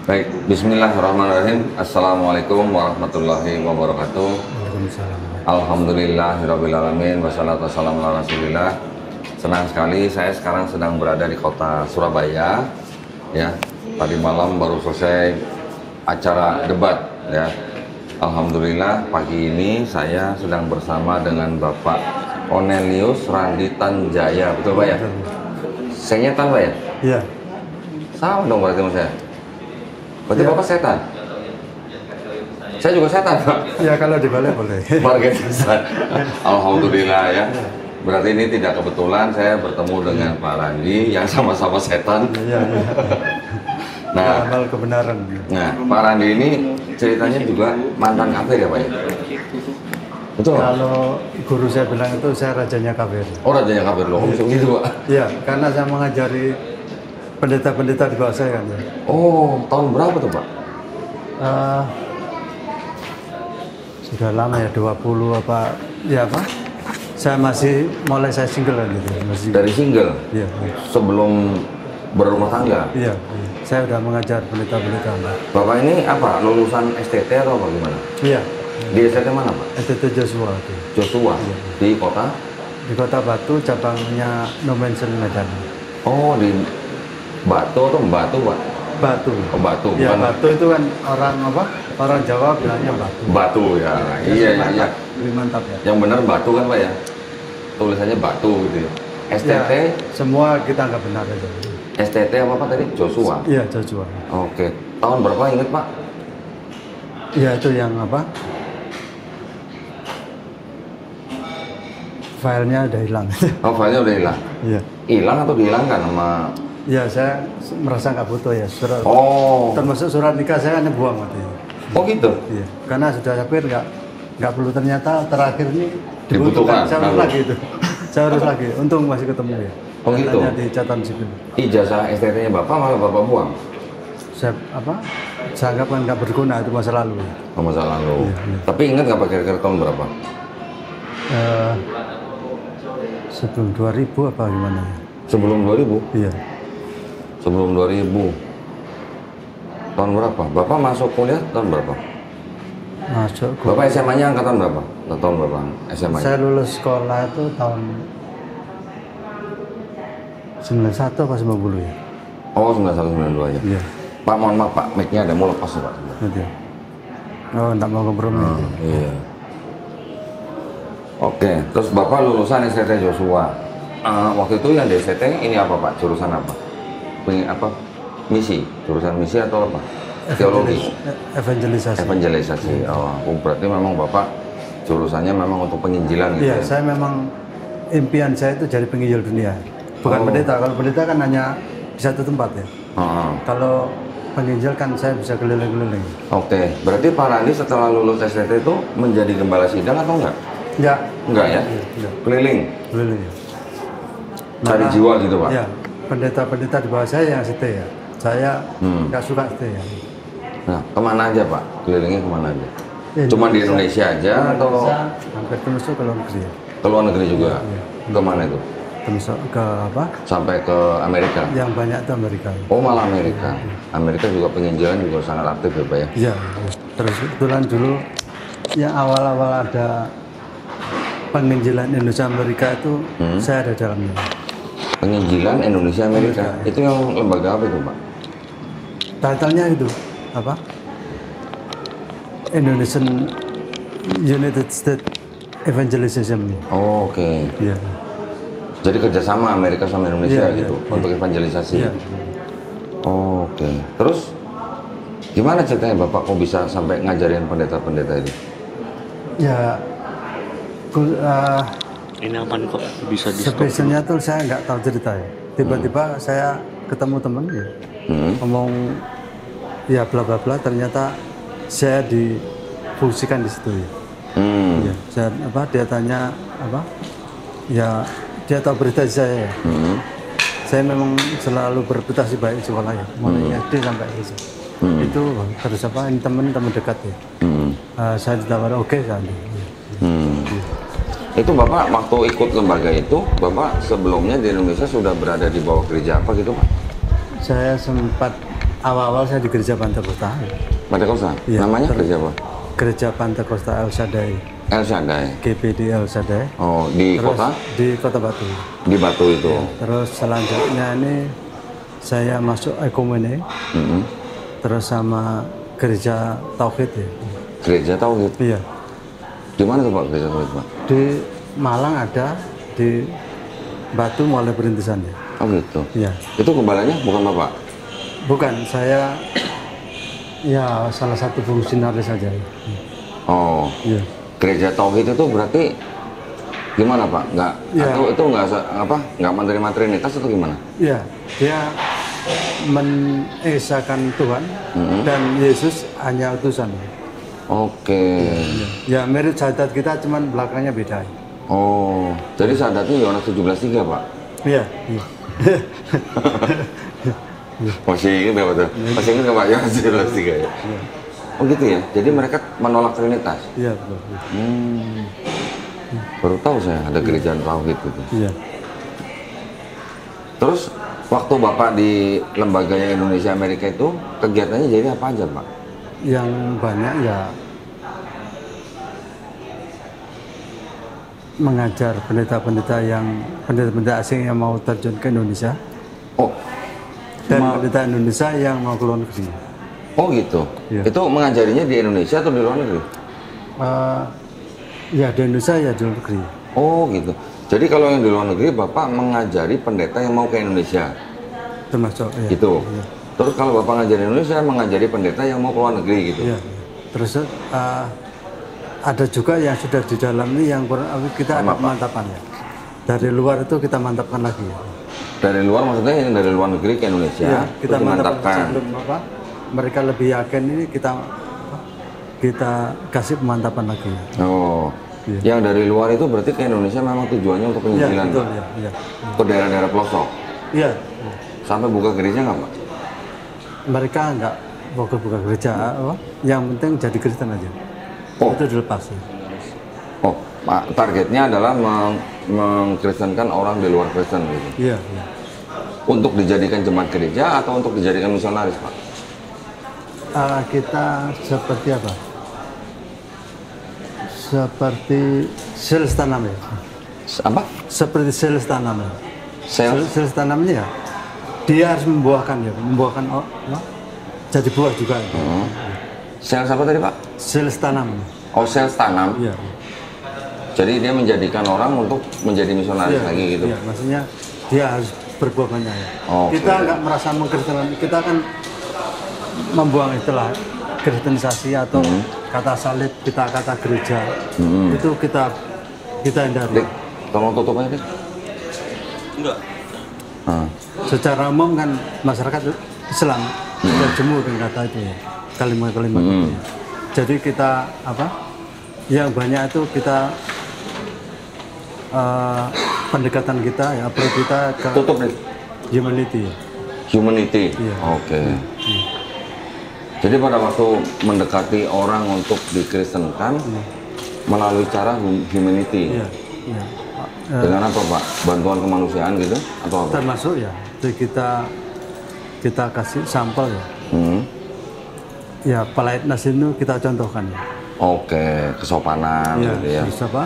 Baik, bismillahirrahmanirrahim. Assalamualaikum warahmatullahi wabarakatuh. Waalaikumsalam. Alhamdulillahirrabbilalamin. Wassalatu wassalamu ala rasulillah. Senang sekali saya sekarang sedang berada di kota Surabaya. Ya, tadi malam baru selesai acara debat. Ya, alhamdulillah pagi ini saya sedang bersama dengan Bapak Cornelius Randi Tanjaya. Betul Pak ya? Saya nyetan Pak ya? Iya. Sama dong berarti sama saya. Berarti Ya. Bapak setan? Saya juga setan Pak. Ya kalau dibalik boleh. Warga setan. Alhamdulillah ya. Berarti ini tidak kebetulan saya bertemu dengan Pak Randi yang sama-sama setan. Iya, iya. Nah, Amal kebenaran. Pak Randi ini ceritanya juga mantan kafir ya Pak ya? Betul? Kalau guru saya bilang itu saya rajanya kafir. Oh rajanya kafir loh, bisa begitu Pak? Iya, karena saya mengajari pendeta-pendeta di bawah saya kan. Ya. Oh, tahun berapa tuh Pak? Sudah lama ya, 20 apa? Ya apa? Saya mulai single kan gitu. Masih. Dari single? Iya. Iya. Sebelum berumah tangga? Iya. Iya. Saya udah mengajar pendeta-pendeta. Bapak ini apa? Lulusan STT atau bagaimana? Iya. Di STT mana Pak? STT Joshua. Itu. Joshua? Iya. Di kota? Di Kota Batu, cabangnya No Mention Medan. Oh, di Batu atau Batu Pak? Batu. Oh, Batu, Ya, bukan? Batu itu kan orang apa? Orang Jawa bilangnya Batu. Batu ya, iya, iya. Lebih mantap ya. Yang benar Batu kan Pak ya? Tulisannya Batu gitu ya. STT, Ya, semua kita nggak benar aja. STT apa Pak tadi? Joshua? Iya, Joshua. Oke, tahun berapa inget Pak? Iya, itu yang apa? Filenya udah hilang. Oh, filenya udah hilang? Iya. Hilang atau dihilangkan sama... Iya, saya merasa nggak butuh ya surat. Oh, Termasuk surat nikah saya kan buang waktu itu. oh gitu? Iya. Karena sudah hampir nggak perlu, ternyata terakhir ini Dibutuhkan, Saya harus lalu. lagi itu. Saya harus lagi. Untung masih ketemu ya. Oh, gitu? Katanya di catatan sipil. Ijazah STT-nya Bapak malah Bapak buang? Saya anggap kan nggak berguna, itu masa lalu. Oh, masa lalu. Iya, iya. Tapi ingat nggak Pak kira-kira tahun berapa? Sebelum 2000 apa gimana ya? Sebelum 2000? Iya. Sebelum 2000. Tahun berapa? Bapak masuk kuliah tahun berapa? Masuk ke... Bapak SMA-nya angkatan berapa? Tahun berapa SMA-nya? Saya lulus sekolah itu tahun 91 apa 90 ya? Oh, 9192 ya. Iya. Pak, mohon maaf Pak, mic-nya ada mau lepas ya Pak. Gitu. Oh, enggak mau kompromi. Iya. Oke, terus Bapak lulusan STT Joshua. Waktu itu yang di STT ini apa Pak? Jurusan apa? Apa? Misi? Jurusan misi atau apa? Teologi? Evangelisasi. Evangelisasi. Oh, berarti memang Bapak jurusannya memang untuk penginjilan gitu Iya, ya? saya memang impian saya itu jadi penginjil dunia. Bukan Oh. pendeta. Kalau pendeta kan hanya di satu tempat ya. Heeh. Kalau penginjil kan saya bisa keliling-keliling. Oke, berarti Pak Randi setelah lulus STT itu menjadi gembala sidang atau enggak? Enggak. Enggak ya? Enggak. Keliling? Keliling ya. Cari Malah- jiwa gitu Pak? Ya, pendeta-pendeta di bawah saya yang setia ya. Saya nggak suka setia. Nah, kemana aja Pak? Kelilingnya kemana aja? Ya, Cuma di Indonesia aja atau hampir termasuk ke luar negeri ya. ke luar negeri juga? Iya. Kemana itu? Termasuk ke apa? Sampai ke Amerika? Yang banyak itu Amerika. Oh malah Amerika. Amerika juga penginjilan juga sangat aktif ya Pak ya? Iya. Terus kebetulan dulu yang awal-awal ada penginjilan Indonesia Amerika itu saya ada dalamnya. Penginjilan Indonesia Amerika? Amerika, Itu yang lembaga apa itu Pak? Title-nya itu apa? Indonesian United States Evangelization. Oh, oke. Iya. Jadi kerjasama Amerika sama Indonesia Iya, gitu iya, untuk evangelisasi? Iya. Oh, oke. Terus gimana ceritanya Bapak kok bisa sampai ngajarin pendeta-pendeta ini? Ya, Ini aman kok, bisa di stop. spesialnya tuh saya nggak tahu cerita ya. Tiba-tiba saya ketemu temen ya, ngomong ya bla bla bla, ternyata saya difungsikan di situ ya. Ya, saya, dia tanya apa? Ya dia tahu berita saya ya. Saya memang selalu berprestasi baik di sekolah ya, mulai SD sampai SD. Itu harus apa? Ini teman-teman dekat ya. Saya ditawar oke kan. Itu Bapak waktu ikut lembaga itu, Bapak sebelumnya di Indonesia sudah berada di bawah gereja apa gitu Pak? Saya sempat awal-awal saya di gereja Pantekosta. Pantekosta? Iya, Namanya gereja apa? Gereja Pantekosta El Shaddai. El Shaddai. GPD El Shaddai. Oh, di Terus kota? di Kota Batu. Di Batu itu. Terus selanjutnya ini saya masuk Ekumene. Terus sama gereja Tauhid ya. Gereja Tauhid. Iya. Di mana tuh Pak gereja Tauhid Pak? Di Malang ada, di Batu mulai perintisannya. Oh gitu. Iya. Itu gembalanya bukan Bapak? Bukan, saya ya salah satu fungsionaris saja. Oh. Iya. Gereja Tauhid itu berarti gimana Pak? Nggak, Ya. atau itu nggak nggak menerima Trinitas atau gimana? Iya, dia mengesahkan Tuhan dan Yesus hanya utusan. Oke. Ya mirip syahadat kita, cuman belakangnya beda. Oh, jadi syahadatnya Yohanes 17:3 Pak? Iya. Iya. Masih ingat nggak Pak? Masih ingat nggak Pak Yohanes 17:3 ya? Oh gitu ya. Jadi mereka menolak Trinitas. Iya betul. Baru tahu saya ada gereja Tauhid gitu. Iya. Terus waktu Bapak di lembaganya Indonesia Amerika itu kegiatannya jadi apa aja Pak? Yang banyak ya mengajar pendeta-pendeta asing yang mau terjun ke Indonesia Oh, dan pendeta Indonesia yang mau ke luar negeri. oh gitu. Iya. Itu mengajarinya di Indonesia atau di luar negeri? Ya di Indonesia ya di luar negeri. Oh gitu. Jadi kalau yang di luar negeri Bapak mengajari pendeta yang mau ke Indonesia, Termasuk ya. gitu. Iya. Terus kalau Bapak ngajari Indonesia, mengajari pendeta yang mau ke luar negeri gitu. Iya. Terus ada juga yang sudah di dalam ini yang kita ada pemantapannya. Dari luar itu kita mantapkan lagi. Dari luar maksudnya yang dari luar negeri ke Indonesia, Iya, kita terus mantapkan sebelum mereka lebih yakin ini kita kasih pemantapan lagi. Oh, Iya. yang dari luar itu berarti ke Indonesia memang tujuannya untuk Iya penginjilan, betul Pak? ya. Iya. Ke daerah-daerah pelosok, Iya. sampai buka gereja nggak Pak? Mereka nggak buka gereja, yang penting jadi Kristen aja. Oh. Itu dilepas. Ya. Oh, Pak, targetnya adalah mengkristenkan orang di luar Kristen gitu. Iya. Iya. Untuk dijadikan jemaat gereja atau untuk dijadikan misionaris Pak? Kita seperti apa? Seperti sales tanam ya. Apa? Seperti sales tanam ya. Sales? Sales tanamnya ya. Dia harus membuahkan ya, jadi buah juga. Ya. Sales apa tadi Pak? Sales tanam. Oh, sales tanam. Iya. Jadi dia menjadikan orang untuk menjadi misionaris Iya, lagi gitu. Iya, maksudnya dia harus berbuah banyak ya. Oke. Kita nggak merasa mengkristenkan, kita kan membuang istilah kristenisasi atau kata salib, kita kata gereja. Itu kita hindari. Dik, tolong tutup aja Dik. Enggak. Secara umum kan masyarakat Islam sudah jemu dengan kata itu ya, kalimat-kalimat itu ya. Jadi kita yang banyak itu kita pendekatan kita ya, approach kita ke Tutup Dik. humanity ya. Humanity. Iya. Oke. Jadi pada waktu mendekati orang untuk dikristenkan melalui cara humanity. Iya. Iya. Dengan apa Pak? Bantuan kemanusiaan gitu atau apa? Termasuk ya, jadi kita kasih sampel ya. Ya politeness itu kita contohkan ya. Oke, kesopanan Ya, gitu ya. terus apa?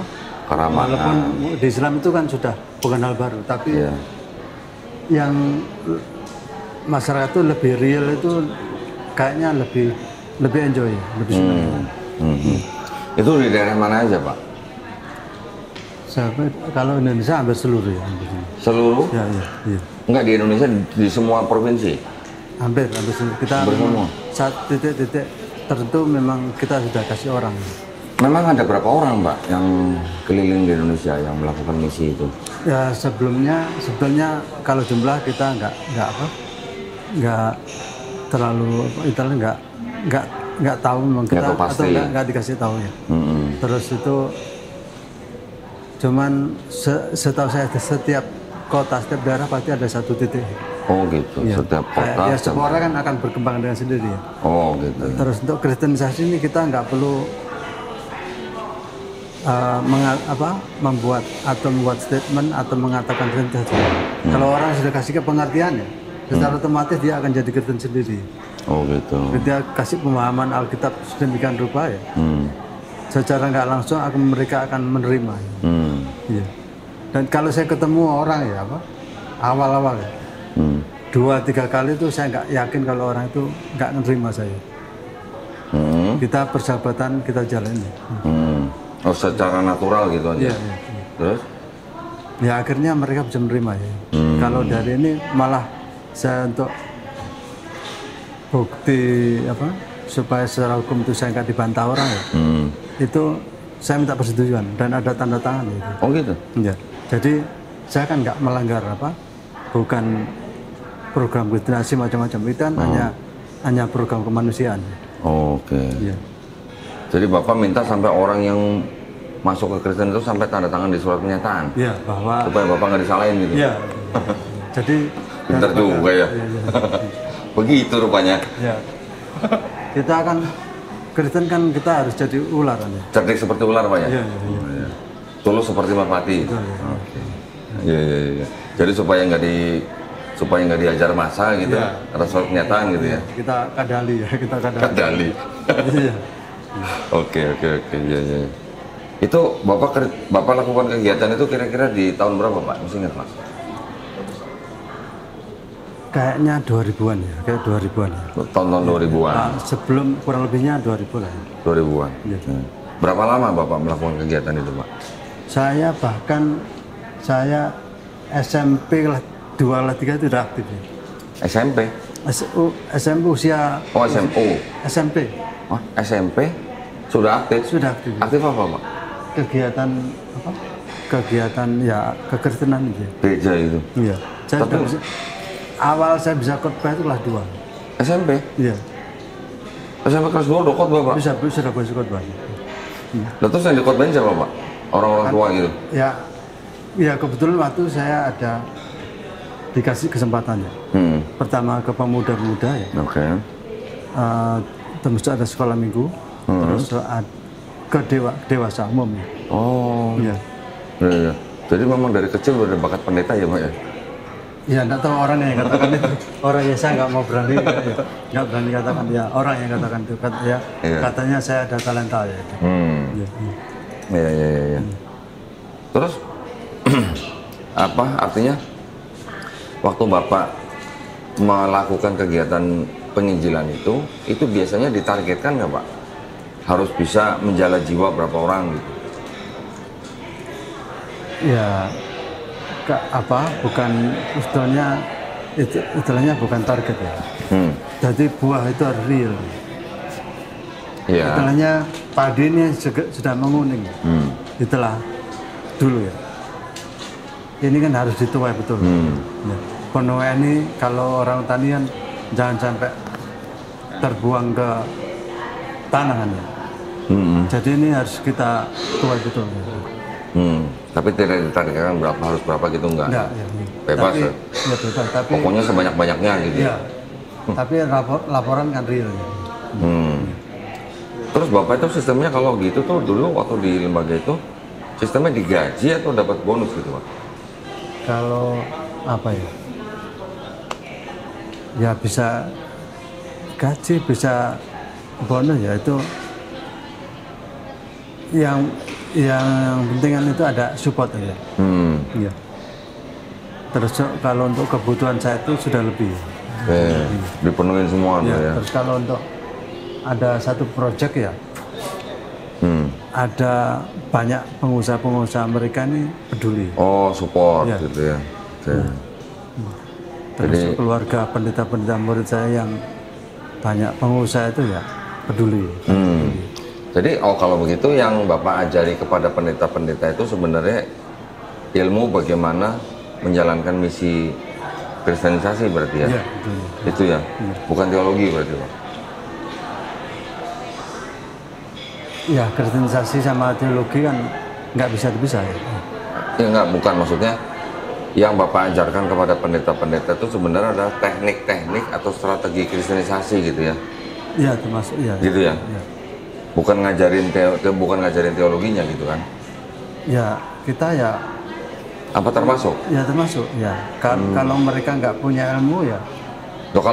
Keramahan. Walaupun di Islam itu kan sudah bukan hal baru, tapi Iya. yang masyarakat itu lebih real itu kayaknya lebih enjoy, lebih senang. Itu di daerah mana aja Pak? Sampai kalau Indonesia hampir seluruh ya. Seluruh? Ya, ya, iya. Enggak, di Indonesia di semua provinsi? Hampir seluruh. Kita Hampir semua? saat titik-titik tertentu memang kita sudah kasih orang. Memang ada berapa orang Pak yang keliling di Indonesia yang melakukan misi itu? Ya sebelumnya kalau jumlah kita nggak terlalu nggak tahu memang kita Nggak tahu pasti. atau nggak dikasih tahu ya. Terus itu cuman setahu saya setiap kota, setiap daerah pasti ada satu titik. Oh gitu, Ya. setiap kota. Ya semua orang kan akan berkembang dengan sendiri ya. Oh gitu. Terus untuk kristenisasi ini kita nggak perlu membuat statement atau mengatakan kristenisasi. Kalau orang sudah kasih ke pengertian ya, secara otomatis dia akan jadi Kristen sendiri. Oh gitu. Dia kasih pemahaman Alkitab sedemikian rupa ya. Secara nggak langsung mereka akan menerima. Iya. Dan kalau saya ketemu orang ya awal-awal ya, 2-3 kali itu saya nggak yakin kalau orang itu nggak menerima saya. Kita persahabatan kita jalani. Oh secara natural gitu aja. Iya. Terus? Ya akhirnya mereka bisa menerima ya. Kalau dari ini malah saya untuk bukti supaya secara hukum itu saya nggak dibantah orang ya. Itu saya minta persetujuan dan ada tanda tangan gitu. Oh gitu. Ya. Jadi saya kan nggak melanggar bukan program Kristenasi macam-macam, itu kan hanya program kemanusiaan. Oke. Ya. Jadi Bapak minta sampai orang yang masuk ke Kristen itu sampai tanda tangan di surat pernyataan. Iya, bahwa supaya Bapak nggak disalahin gitu. Iya. Jadi pintar juga ya. Begitu rupanya. Ya. Kita akan Kristen kan kita harus jadi ular kan ya. Cerdik seperti ular Pak ya? Iya. Tulus seperti merpati. Iya. Jadi supaya nggak diajar massa gitu, atas surat pernyataan gitu ya. Kita kadali ya, Kadali. Iya. Oke. Iya. Itu Bapak lakukan kegiatan itu kira-kira di tahun berapa Pak? Masih ingat Pak? Kayaknya 2000-an ya, kayak 2000-an ya. Tahun 2000-an. Sebelum kurang lebihnya 2000 lah. 2000-an. Ya. Berapa lama Bapak melakukan kegiatan itu Pak? Saya SMP kelas 2 kelas 3 itu sudah aktif ya. SMP? SMP usia. Oh SMU. SMP. Oh SMP? Sudah aktif? Sudah aktif. Aktif apa Pak? Kegiatan ya kekristenan gitu. Gereja itu. Iya. Awal saya bisa khotbah itu kelas 2. SMP? Iya. SMP kelas 2 udah khotbah Pak? Sudah bisa khotbah. Lalu terus yang dikhotbahin siapa Pak? Orang-orang tua gitu? Ya kebetulan waktu saya ada dikasih kesempatannya. Pertama ke pemuda-pemuda ya. Oke. Terus ada sekolah minggu. Terus ke dewasa umum ya. Oh. Iya. Iya. Jadi memang dari kecil udah ada bakat pendeta ya Pak ya? Ya enggak tahu orang yang katakan itu. Orang yang saya nggak mau berani nggak berani katakan ya. Orang yang katakan itu katanya saya ada talenta ya. Iya. Terus apa artinya waktu Bapak melakukan kegiatan penginjilan itu biasanya ditargetkan nggak Pak? Harus bisa menjala jiwa berapa orang gitu? Ya, bukan istilahnya bukan target ya. Jadi buah itu harus real. Iya. Istilahnya padi ini sudah menguning. Itulah dulu ya. Ini kan harus dituai betul. Ya. Penuai ini kalau orang tanian jangan sampai terbuang ke tanah kan ya. Jadi ini harus kita tuai betul. Tapi tidak ditargetkan harus berapa gitu enggak? Ya. Bebas. Ya bebas. Tapi pokoknya sebanyak-banyaknya gitu. Ya. Tapi laporan kan real. Ya. Terus Bapak itu sistemnya kalau gitu tuh dulu waktu di lembaga itu sistemnya digaji atau dapat bonus gitu Pak? Kalau apa ya? Ya bisa gaji, bisa bonus ya itu. Yang penting kan itu ada support aja. Ya. Terus kalau untuk kebutuhan saya itu sudah lebih. Dipenuhin semua ya. Terus kalau untuk ada satu proyek ya, ada banyak pengusaha-pengusaha mereka ini peduli. Oh support gitu ya. Terus jadi, keluarga pendeta-pendeta murid saya yang banyak pengusaha itu ya peduli. Jadi kalau begitu yang Bapak ajari kepada pendeta-pendeta itu sebenarnya ilmu bagaimana menjalankan misi kristenisasi berarti ya? Iya, itu ya? Bukan teologi berarti Pak? Ya kristenisasi sama teologi kan nggak bisa dipisah ya? Ya nggak, bukan maksudnya yang Bapak ajarkan kepada pendeta-pendeta itu sebenarnya adalah teknik-teknik atau strategi kristenisasi gitu ya? Iya termasuk ya. Gitu ya? Bukan ngajarin teologinya gitu kan? Ya kita ya. Apa termasuk? Ya termasuk ya. Kalau mereka nggak punya ilmu ya Loh,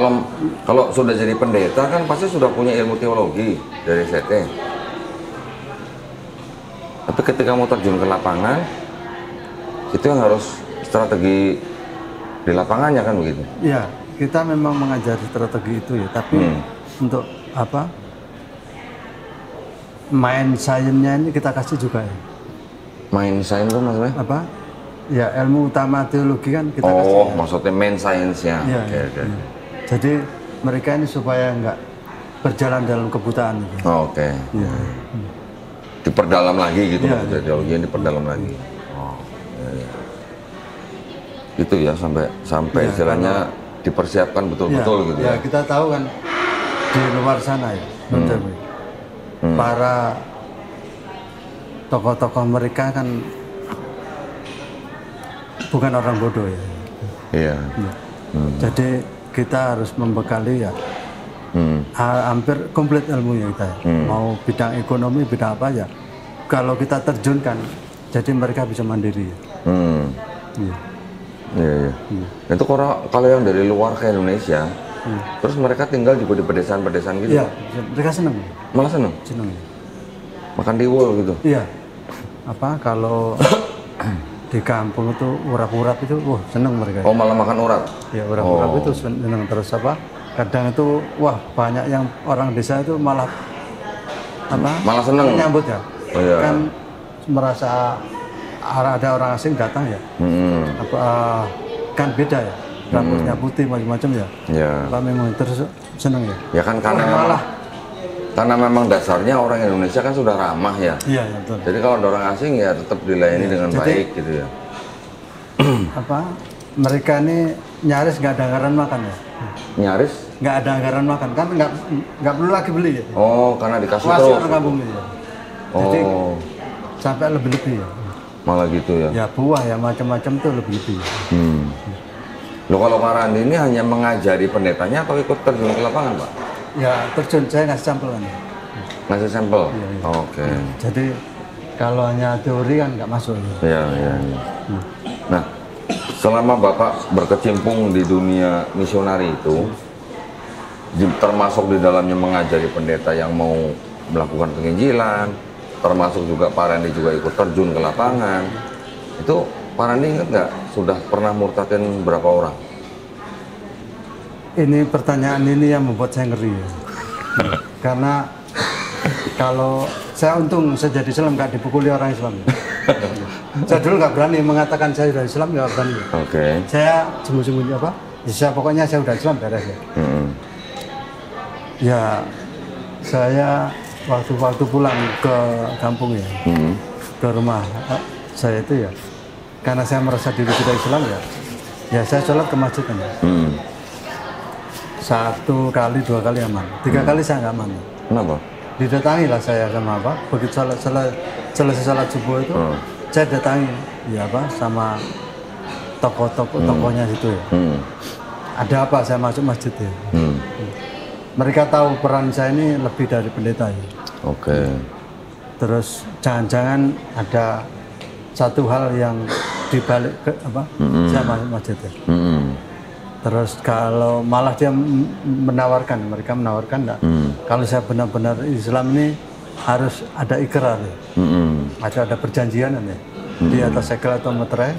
kalau sudah jadi pendeta kan pasti sudah punya ilmu teologi dari ST. Tapi ketika mau terjun ke lapangan, itu yang harus strategi di lapangannya kan begitu? Ya, kita memang mengajari strategi itu ya, tapi untuk apa? Main sainsnya ini kita kasih juga ya. Main sains itu maksudnya? Apa? Ya, ilmu utama teologi kan kita kasih. Oh, Ya. maksudnya main sainsnya. Ya, Oke, ya, oke. ya. Jadi mereka ini supaya nggak berjalan dalam kebutaan gitu. Oh, oke. Ya. Diperdalam lagi gitu Iya, maksudnya, teologi yang diperdalam lagi. Oh, iya, iya. Itu ya sampai Iya, istilahnya dipersiapkan betul-betul gitu ya. Kita tahu kan di luar sana ya, para tokoh-tokoh mereka kan bukan orang bodoh ya. Iya. Ya. Jadi kita harus membekali ya hampir komplit ilmunya kita ya. Mau bidang ekonomi, bidang apa ya. Kalau kita terjunkan, jadi mereka bisa mandiri ya. Ya. Iya, iya. Itu kalau yang dari luar ke Indonesia, terus mereka tinggal juga di pedesaan-pedesaan gitu? Iya, mereka senang. Malah seneng? Senang ya. Makan tiwul gitu? Iya. Apa kalau di kampung itu urap-urap itu, wah seneng mereka. Oh, malah makan urat? Ya urap-urap itu seneng terus apa? Kadang itu wah banyak yang orang desa itu malah apa? Malah seneng? Menyambut ya. Oh, iya. Kan merasa ada orang asing datang ya. Apa kan beda ya. Rambutnya putih macam-macam ya. Ya. Apa memang terus seneng ya. Ya kan karena memang dasarnya orang Indonesia kan sudah ramah ya. Iya, ya, betul. Jadi kalau ada orang asing ya tetap dilayani dengan jadi, baik gitu ya. Apa mereka ini nyaris nggak ada anggaran makan ya. Nyaris? Nggak ada anggaran makan kan nggak perlu lagi beli ya. Oh, karena dikasih Puas terus. orang kampung ya. Jadi Oh, sampai lebih-lebih ya. malah gitu ya. Ya buah ya macam-macam tuh lebih-lebih. Loh, kalau Pak Randi ini hanya mengajari pendetanya atau ikut terjun ke lapangan, Pak? Ya terjun saya ngasih sampel kan. Ngasih sampel? Iya, iya. Oke. Jadi kalau hanya teori kan nggak masuk. Iya, iya, iya. Nah, selama Bapak berkecimpung di dunia misionari itu, termasuk di dalamnya mengajari pendeta yang mau melakukan penginjilan, termasuk juga Pak Randi juga ikut terjun ke lapangan, itu Pak Randi ingat nggak sudah pernah murtadin berapa orang? Ini pertanyaan ini yang membuat saya ngeri ya. Karena kalau saya untung saya jadi Islam nggak dipukuli orang Islam. Saya dulu nggak berani mengatakan saya sudah Islam, nggak berani. Oke. Saya sembunyi-sembunyi apa? Ya, pokoknya saya udah Islam beres ya. Ya saya waktu pulang ke kampung ya, ke rumah saya itu ya, karena saya merasa diri sudah Islam ya saya sholat ke masjid kan. 1 kali 2 kali aman, 3 kali saya nggak aman. Kenapa? Didatangi lah saya sama apa? Begitu selesai sholat subuh itu, saya datangi ya apa sama tokohnya situ ya. Ada apa saya masuk masjid ya? Mereka tahu peran saya ini lebih dari pendeta ya. Oke. Terus jangan-jangan ada satu hal yang dibalik ke apa? Saya masuk masjid ya. Terus kalau malah dia mereka menawarkan enggak? Kalau saya benar-benar Islam ini harus ada ikrar ya. Ada perjanjian ya. Di atas segel atau meterai.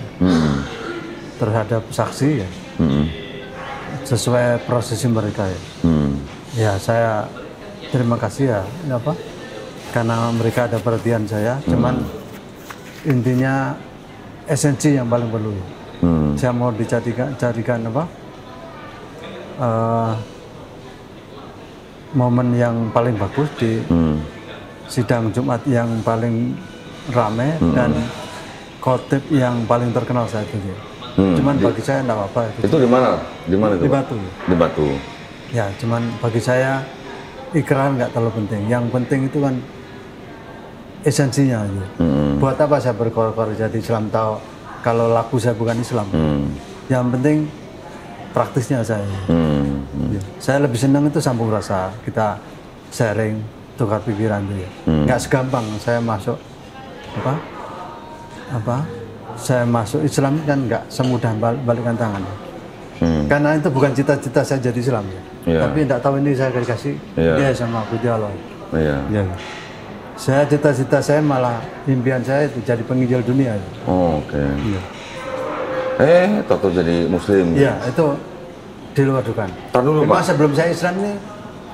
Terhadap saksi ya. Sesuai prosesi mereka ya. Ya saya terima kasih ya apa? Karena mereka ada perhatian saya. Cuman intinya esensi yang paling perlu. Saya mau carikan apa? Momen yang paling bagus di sidang Jumat yang paling ramai dan khotib yang paling terkenal saat itu. Cuman bagi saya enggak apa-apa. Itu di mana? Di mana itu? Di Batu. Di Batu. Ya, cuman bagi saya ikrar nggak terlalu penting. Yang penting itu kan esensinya aja. Buat apa saya berkor-kor jadi Islam tahu kalau laku saya bukan Islam. Yang penting praktisnya saya. Ya. Saya lebih senang itu sambung rasa, kita sharing, tukar pikiran itu ya. Nggak segampang saya masuk saya masuk Islam kan nggak semudah balikan tangan. Karena itu bukan cita-cita saya jadi Islam ya. Iya. Tapi tidak tahu ini saya dikasih Iya. dia sama Gusti Allah. Iya. Ya. Saya cita-cita saya malah impian saya itu jadi penginjil dunia. Oh, oke. Iya. Tahu jadi Muslim. Iya, itu di luar dugaan. Tar dulu, Memang Pak. sebelum saya Islam ini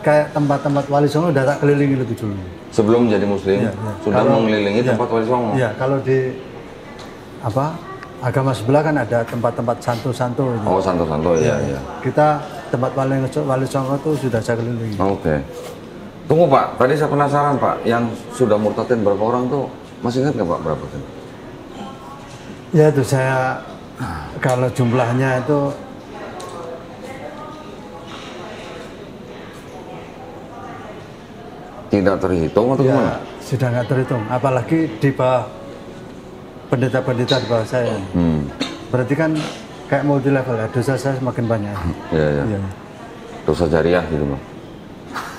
kayak tempat-tempat wali songo udah tak kelilingi lebih dulu. Sebelum jadi Muslim, Iya, iya. sudah mengelilingi iya. tempat wali songo. Iya, kalau di apa agama sebelah kan ada tempat-tempat santo-santo itu. Oh, santo-santo, iya, iya. Kita tempat wali songo itu sudah saya kelilingi. Oke. Tunggu Pak, tadi saya penasaran Pak, yang sudah murtadin berapa orang tuh, masih ingat nggak Pak berapa tuh? Ya itu saya kalau jumlahnya itu Tidak terhitung atau gimana? ya sudah nggak terhitung. Apalagi di bawah pendeta-pendeta di bawah saya. Berarti kan kayak multi level ya, dosa saya semakin banyak. Iya, iya. Iya. Dosa jariah gitu Pak.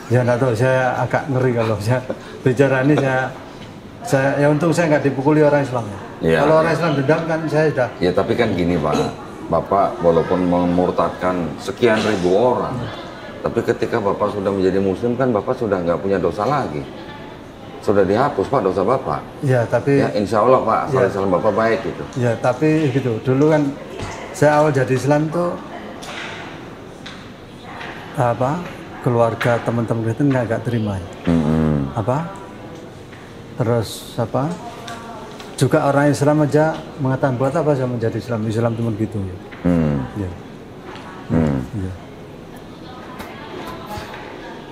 Ya nggak tahu, saya agak ngeri kalau saya bicara ini saya ya untung saya nggak dipukuli orang Islam ya. Iya, Kalau orang iya. Islam dendam kan saya sudah Ya tapi kan gini Pak, Bapak walaupun memurtadkan sekian ribu orang, tapi ketika Bapak sudah menjadi Muslim kan Bapak sudah nggak punya dosa lagi. Sudah dihapus Pak dosa Bapak. ya tapi Ya insya Allah Pak, asal Iya. Islam Bapak baik gitu. ya tapi gitu. Dulu kan saya awal jadi Islam tuh apa keluarga teman-teman itu nggak terima ya. Apa terus apa juga orang Islam aja mengatakan buat apa saya menjadi Islam cuma gitu ya. Ya. Ya.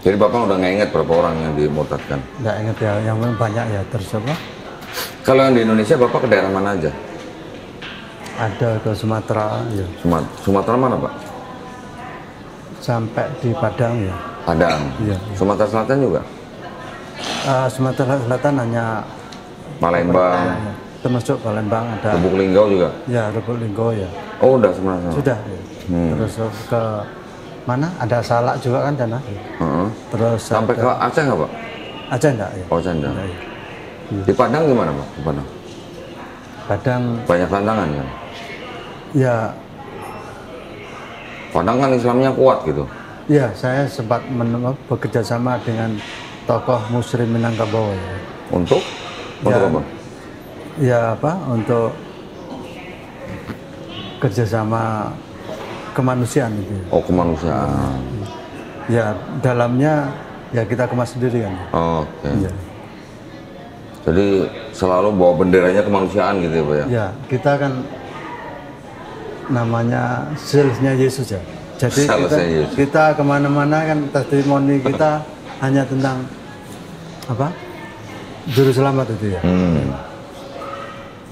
Jadi Bapak udah nggak ingat berapa orang yang dimurtadkan? Nggak ingat ya, yang banyak ya terus apa Kalau yang di Indonesia Bapak ke daerah mana aja? ada ke Sumatera ya Sumatera mana Pak? sampai di Padang ya. Padang. Iya. Sumatera Selatan juga? Sumatera Selatan hanya Palembang, ya, termasuk Palembang ada Lubuk Linggau juga? ya Lubuk Linggau ya Oh udah sebenarnya. sudah ya. Terus ke mana ada Salak juga kan sana terus Sampai ke ada, Aceh nggak Pak? Aceh enggak ya Oh Aceh enggak. Enggak, ya. Di Padang gimana Pak? Di Padang? Padang Banyak tantangan kan? ya Padang kan Islamnya kuat gitu. ya saya sempat bekerja sama dengan tokoh Muslim Minangkabau ya. Untuk? Untuk Ya. apa? Ya apa untuk kerjasama kemanusiaan itu. Oh kemanusiaan. Ya dalamnya ya kita kemas sendiri kan. Oke. Ya. Jadi selalu bawa benderanya kemanusiaan gitu ya Pak ya? Ya kita kan namanya salesnya Yesus ya. Jadi Salesnya Yesus. kita kemana-mana kan testimoni kita hanya tentang apa juru selamat itu ya.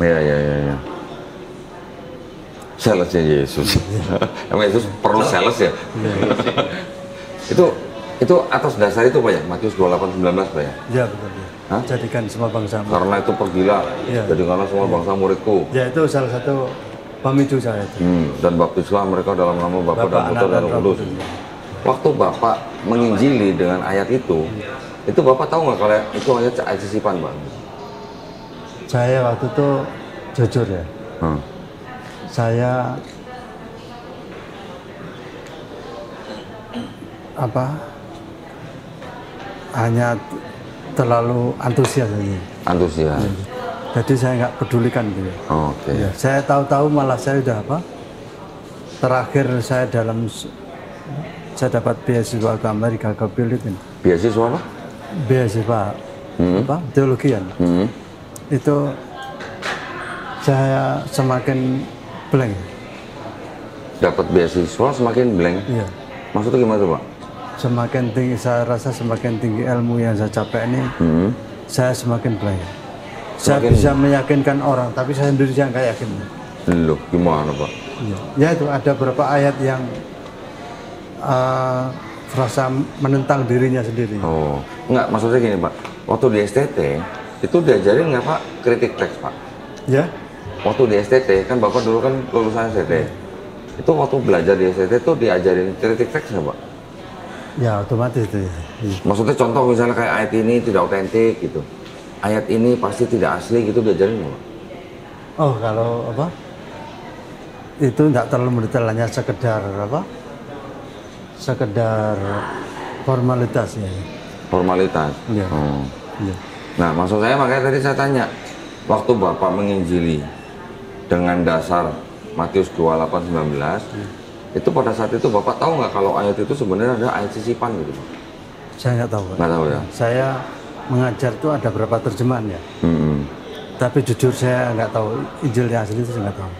Iya, iya, iya. Ya. Salesnya Yesus. Emang Yesus perlu sales ya? itu atas dasar itu Pak ya? Matius 28:19 Pak ya? Ya betul ya. Hah? Jadikan semua bangsa. Karena itu pergilah, Iya. jadikanlah semua bangsa muridku. Ya itu salah satu pemicu saya itu. Dan baptislah mereka dalam nama Bapa dan Putra dan Roh Kudus. Kudus. Waktu Bapak menginjili dengan ayat itu Bapak tahu nggak kalau itu ayat sisipan Pak? Saya waktu itu jujur ya, saya apa hanya terlalu antusias aja. Antusias. Jadi saya nggak pedulikan gitu ya. Oke. Ya, saya tahu-tahu malah saya udah apa? Terakhir saya dapat beasiswa ke Amerika ke Filipina. Beasiswa apa? Beasiswa apa? Teologi kan. Itu saya semakin blank. Dapat beasiswa semakin blank. Iya. Maksudnya gimana tuh Pak? Semakin tinggi saya rasa semakin tinggi ilmu yang saya capai ini, saya semakin blank. Saya Semakin- bisa meyakinkan orang, tapi saya sendiri yang nggak yakin. Loh, gimana Pak? Iya. Ya itu ada beberapa ayat yang merasa menentang dirinya sendiri. Oh, enggak, maksudnya gini Pak. Waktu di STT, itu diajarin nggak Pak kritik teks Pak? Ya, Waktu di STT, kan Bapak dulu kan lulusan STT. Itu waktu belajar di STT itu diajarin kritik teks nggak Pak? ya otomatis itu. Ya. Iya. Maksudnya contoh misalnya kayak ayat ini tidak otentik gitu. Ayat ini pasti tidak asli gitu diajarin nggak Pak? Oh kalau apa? itu tidak terlalu mendetail, hanya sekedar apa? Sekedar formalitas ya. Formalitas. Iya. Oh. Iya. Nah, maksud saya makanya tadi saya tanya, waktu Bapak menginjili dengan dasar Matius 28:19, itu pada saat itu Bapak tahu nggak kalau ayat itu sebenarnya ada ayat sisipan gitu? Saya nggak tahu. Pak. Nggak tahu ya? Saya mengajar tuh ada berapa terjemahan ya. Tapi jujur saya nggak tahu Injil yang asli itu, saya nggak tahu.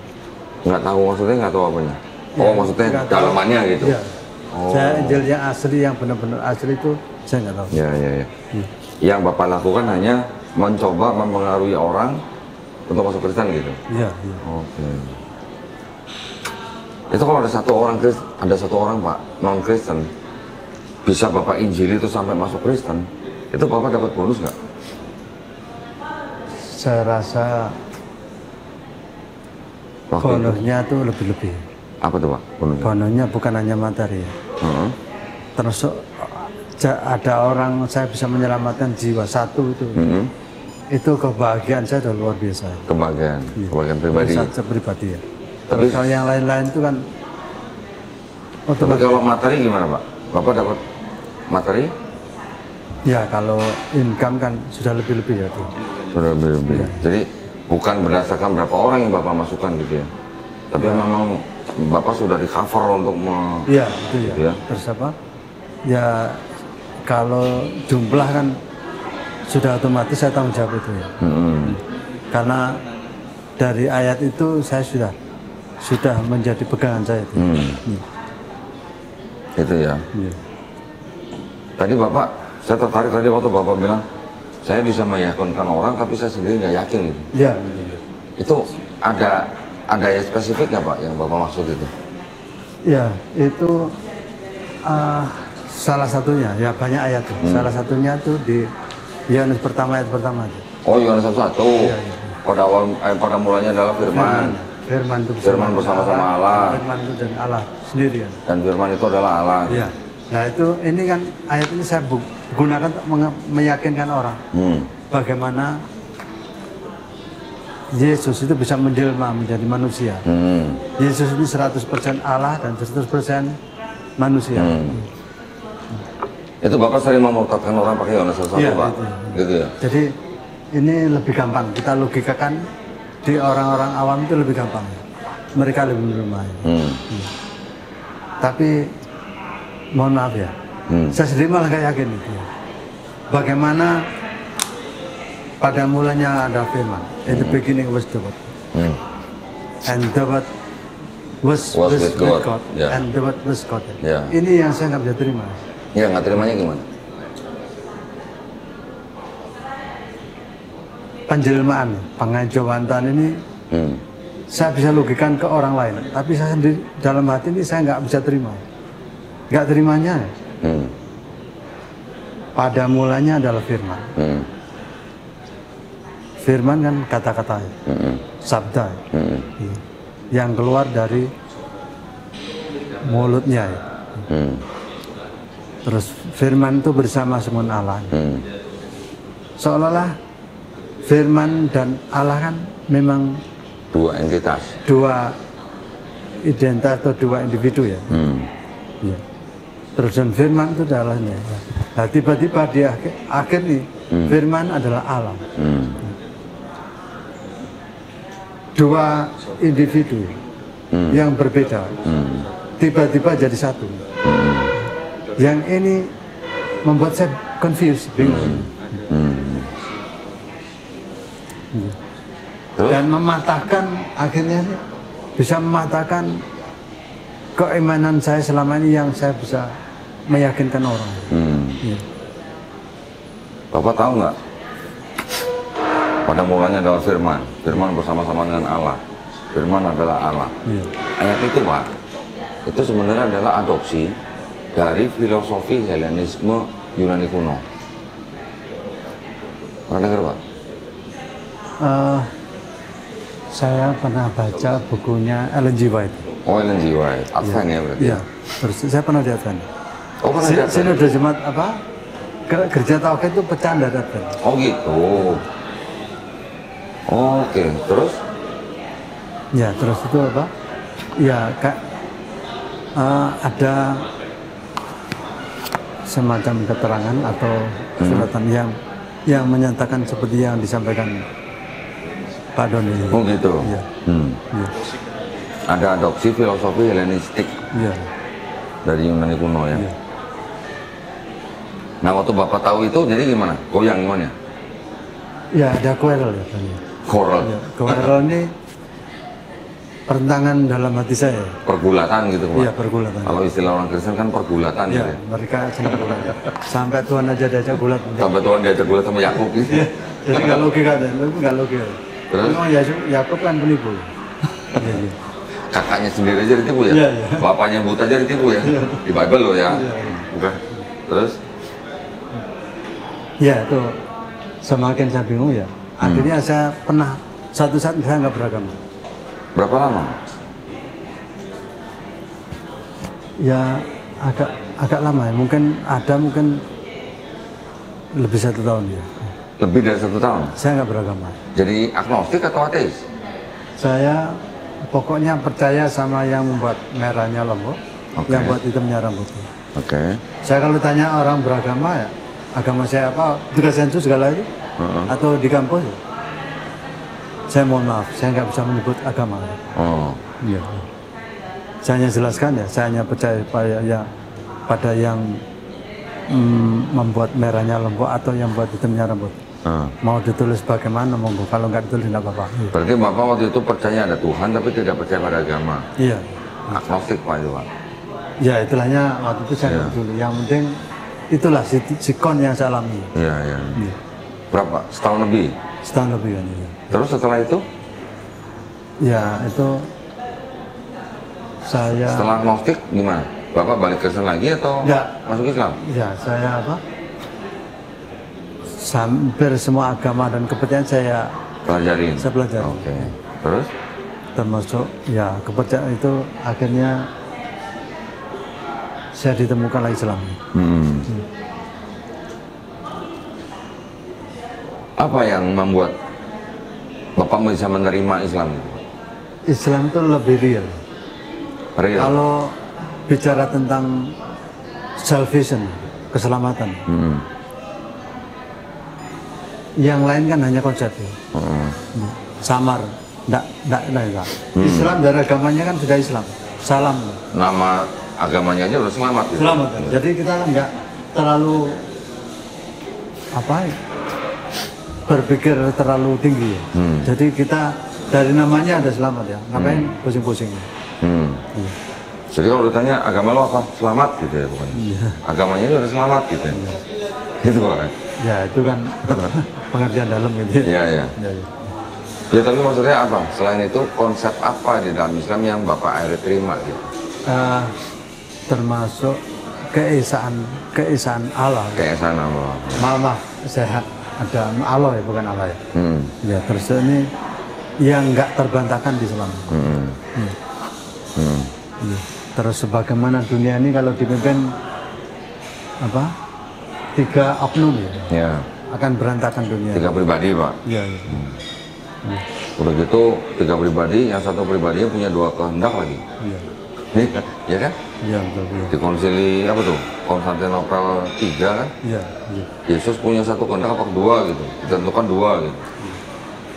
Nggak tahu maksudnya, nggak tahu apanya? Ya, Oh, maksudnya nggak tahu. dalamannya gitu? Iya. Oh. Saya Injil yang asli, yang benar-benar asli itu saya nggak tahu. Ya, ya, ya. Yang Bapak lakukan hanya mencoba mempengaruhi orang untuk masuk Kristen gitu? Iya, iya. Oke. Itu kalau ada satu orang Pak non Kristen bisa Bapak injili itu sampai masuk Kristen, itu Bapak dapat bonus nggak? Saya rasa Waktu itu? bonusnya tuh lebih-lebih. Apa tuh Pak bonusnya? Bonusnya bukan hanya materi. Heeh. Terus ada orang saya bisa menyelamatkan jiwa satu itu. Itu kebahagiaan saya udah luar biasa. Kebahagiaan pribadi. Saya pribadi ya. Tapi Kalau yang lain-lain itu kan tapi otomatis. kalau materi gimana Pak? Bapak dapat materi? Ya kalau income kan sudah lebih-lebih ya tuh. Sudah lebih. Ya. Jadi bukan berdasarkan berapa orang yang Bapak masukkan gitu ya. Tapi memang Bapak sudah di cover untuk Iya itu ya. Ya. Terus apa? Ya kalau jumlah kan sudah otomatis saya tanggung jawab itu ya. Karena dari ayat itu saya sudah menjadi pegangan saya itu. Itu ya. Iya. Tadi Bapak, saya tertarik tadi waktu Bapak bilang saya bisa meyakinkan orang tapi saya sendiri nggak yakin gitu. Iya. Itu ada ayat spesifik nggak Pak yang Bapak maksud itu? Ya itu salah satunya ya, banyak ayat tuh. Salah satunya tuh di Yohanes pertama ayat pertama itu. Oh, Yohanes 1. Iya. Pada mulanya adalah firman. Firman itu Firman bersama-sama Allah. Firman itu dan Allah sendiri ya. Dan firman itu adalah Allah. Iya. Nah itu ini kan ayat ini saya gunakan untuk meyakinkan orang bagaimana Yesus itu bisa menjelma menjadi manusia. Yesus ini 100% Allah dan 100% manusia. Itu Bapak sering memurtadkan orang pakai Yohanes 1, Iya, Pak? itu. Gitu ya? Jadi ini lebih gampang kita logikakan di orang-orang awam itu lebih gampang. Mereka lebih menerima. Tapi mohon maaf ya, saya sendiri malah gak yakin itu. Bagaimana pada mulanya ada firman, in the beginning was the word, and the word was with God, Yeah. and the word was God. Yeah. Ini yang saya nggak bisa terima. Ya, nggak terimanya gimana? Penjelmaan, pengajawantan ini saya bisa logikan ke orang lain, tapi saya sendiri dalam hati ini saya nggak bisa terima. Nggak terimanya. Pada mulanya adalah firman. Firman kan kata-kata, sabda, yang keluar dari mulutnya. Terus firman itu bersama dengan Allah. Seolah-olah firman dan Allah kan memang Dua entitas. dua identitas atau dua individu ya. Ya. Terus dan firman itu adalah-nya. Nah, tiba-tiba di akhir nih firman adalah Allah. Dua individu yang berbeda tiba-tiba jadi satu. Yang ini membuat saya confused, bingung. Dan mematahkan, akhirnya bisa mematahkan keimanan saya selama ini yang saya bisa meyakinkan orang. Ya. Bapak tahu nggak? Pada mulanya adalah firman. Firman bersama-sama dengan Allah. Firman adalah Allah. Ya. Ayat itu Pak, itu sebenarnya adalah adopsi dari filosofi Helenisme Yunani kuno. Pernah dengar Pak? Saya pernah baca bukunya Ellen G. White. Oh, Ellen G. White. Advent ya berarti? Iya. Terus saya pernah di Advent. Oh, pernah di Advent? Sinode Jemaat apa? Gereja Tauhid itu pecah dari Advent. Oh gitu. Oke, terus? Ya, terus itu apa? Ya, ada semacam keterangan atau suratan yang menyatakan seperti yang disampaikan Pak Doni. Oh gitu. Iya. Iya. Ada adopsi filosofi Helenistik Iya. dari Yunani kuno ya. Iya. Nah waktu Bapak tahu itu jadi gimana? Goyang gimana? Ya, ada quarrel ya. Quarrel. Ya, quarrel ini pertentangan dalam hati saya. Pergulatan gitu Pak? Iya, pergulatan. Kalau istilah orang Kristen kan pergulatan Iya, gitu ya. mereka senang gulat. Sampai Tuhan aja diajak gulat. Sampai Tuhan diajak gulat sama Yakub gitu. Iya, jadi nggak logika deh, nggak logika. Terus? Memang Yakub kan penipu. Iya, iya. Kakaknya sendiri aja ditipu ya? Iya, iya. Bapaknya buta aja ditipu ya? Di Bible loh ya? Iya, iya. Bukan? Terus? Ya, itu semakin saya bingung ya. Akhirnya saya pernah satu saat saya nggak beragama. Berapa lama? Ya agak lama ya. Mungkin lebih 1 tahun ya. Lebih dari 1 tahun? Saya nggak beragama. Jadi agnostik atau ateis? Saya pokoknya percaya sama yang membuat merahnya lombok, Oke. yang buat hitamnya rambut. Oke. Saya kalau tanya orang beragama ya, agama saya apa? Tugas sensus segala itu, atau di kampus? Ya? Saya mohon maaf, saya nggak bisa menyebut agama. Oh. Iya. Saya hanya jelaskan ya, saya hanya percaya pada yang membuat merahnya lombok atau yang buat hitamnya rambut. Mau ditulis bagaimana monggo, kalau nggak ditulis nggak apa-apa. Berarti Bapak waktu itu percaya ada Tuhan tapi tidak percaya pada agama. Iya. Agnostik Pak itu Pak. Ya istilahnya waktu itu saya nggak dulu. Yang penting itulah sikon yang saya alami. Iya, iya. Iya. Berapa? Setahun lebih? Setahun lebih kan. Ya. Terus setelah itu? Ya itu saya. Setelah agnostik gimana? Bapak balik Kristen lagi atau Enggak. masuk Islam? Ya saya apa? Hampir semua agama dan kepercayaan saya Pelajarin? pelajari. Oke. Terus? Termasuk ya kepercayaan itu akhirnya saya ditemukanlah Islam. Apa yang membuat Bapak bisa menerima Islam? Islam itu lebih real. Real? Kalau bicara tentang salvation, keselamatan, yang lain kan hanya konsep, samar, enggak. Islam dari agamanya kan sudah Islam, salam. Nama agamanya aja udah selamat gitu? Selamat. Jadi kita enggak terlalu berpikir terlalu tinggi. Jadi kita dari namanya ada selamat ya. Ngapain pusing-pusing? Jadi kalau ditanya agama lo apa? Selamat gitu ya bukan? Agamanya itu udah selamat gitu ya? Gitu Pak? Ya itu kan pengertian dalam gitu. Iya, iya. Ya tapi maksudnya apa? Selain itu konsep apa di dalam Islam yang Bapak akhirnya terima gitu? Termasuk keesaan Allah. Keesaan Allah. Maaf, saya ada Allah ya, bukan Allah ya. Ya terus ini yang nggak terbantahkan di Islam. Ya. Terus sebagaimana dunia ini kalau dipimpin 3 oknum Ya. akan berantakan dunia. 3 pribadi Pak. Iya. Udah gitu 3 pribadi, yang satu pribadinya punya 2 kehendak lagi. Iya. Iya kan? Iya betul. Iya. Di konsili apa tuh? Konstantinopel 3 kan? Iya. Yesus punya 1 kehendak apa 2 gitu? Ditentukan 2 gitu.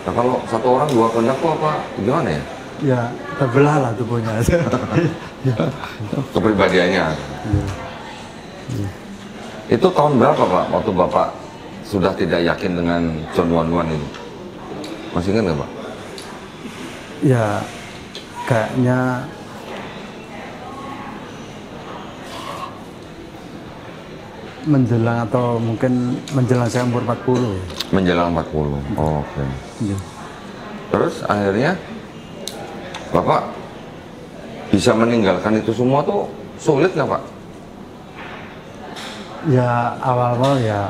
Nah kalau 1 orang 2 kehendak tuh apa? Gimana ya? Ya terbelah lah tubuhnya. Kepribadiannya. Itu tahun berapa Pak? Waktu Bapak sudah tidak yakin dengan John 11 ini? Masih ingat nggak Pak? Ya kayaknya menjelang atau mungkin menjelang saya umur 40 ya. Menjelang 40. Oh, oke. Iya. Terus akhirnya Bapak bisa meninggalkan itu semua tuh sulit nggak Pak? Ya awal-awal ya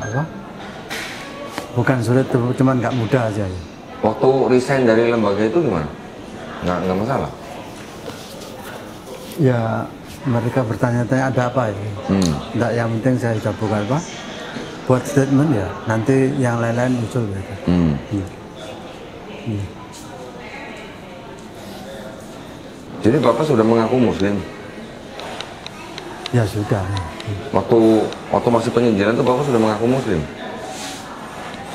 bukan sulit, cuman nggak mudah aja ya. Waktu resign dari lembaga itu gimana? Nggak masalah? Ya mereka bertanya-tanya ada apa ya? Nggak, yang penting saya sudah bukan buat statement ya. Nanti yang lain-lain muncul gitu. Jadi Bapak sudah mengaku Muslim? Ya sudah. Waktu masih penginjilan itu Bapak sudah mengaku Muslim?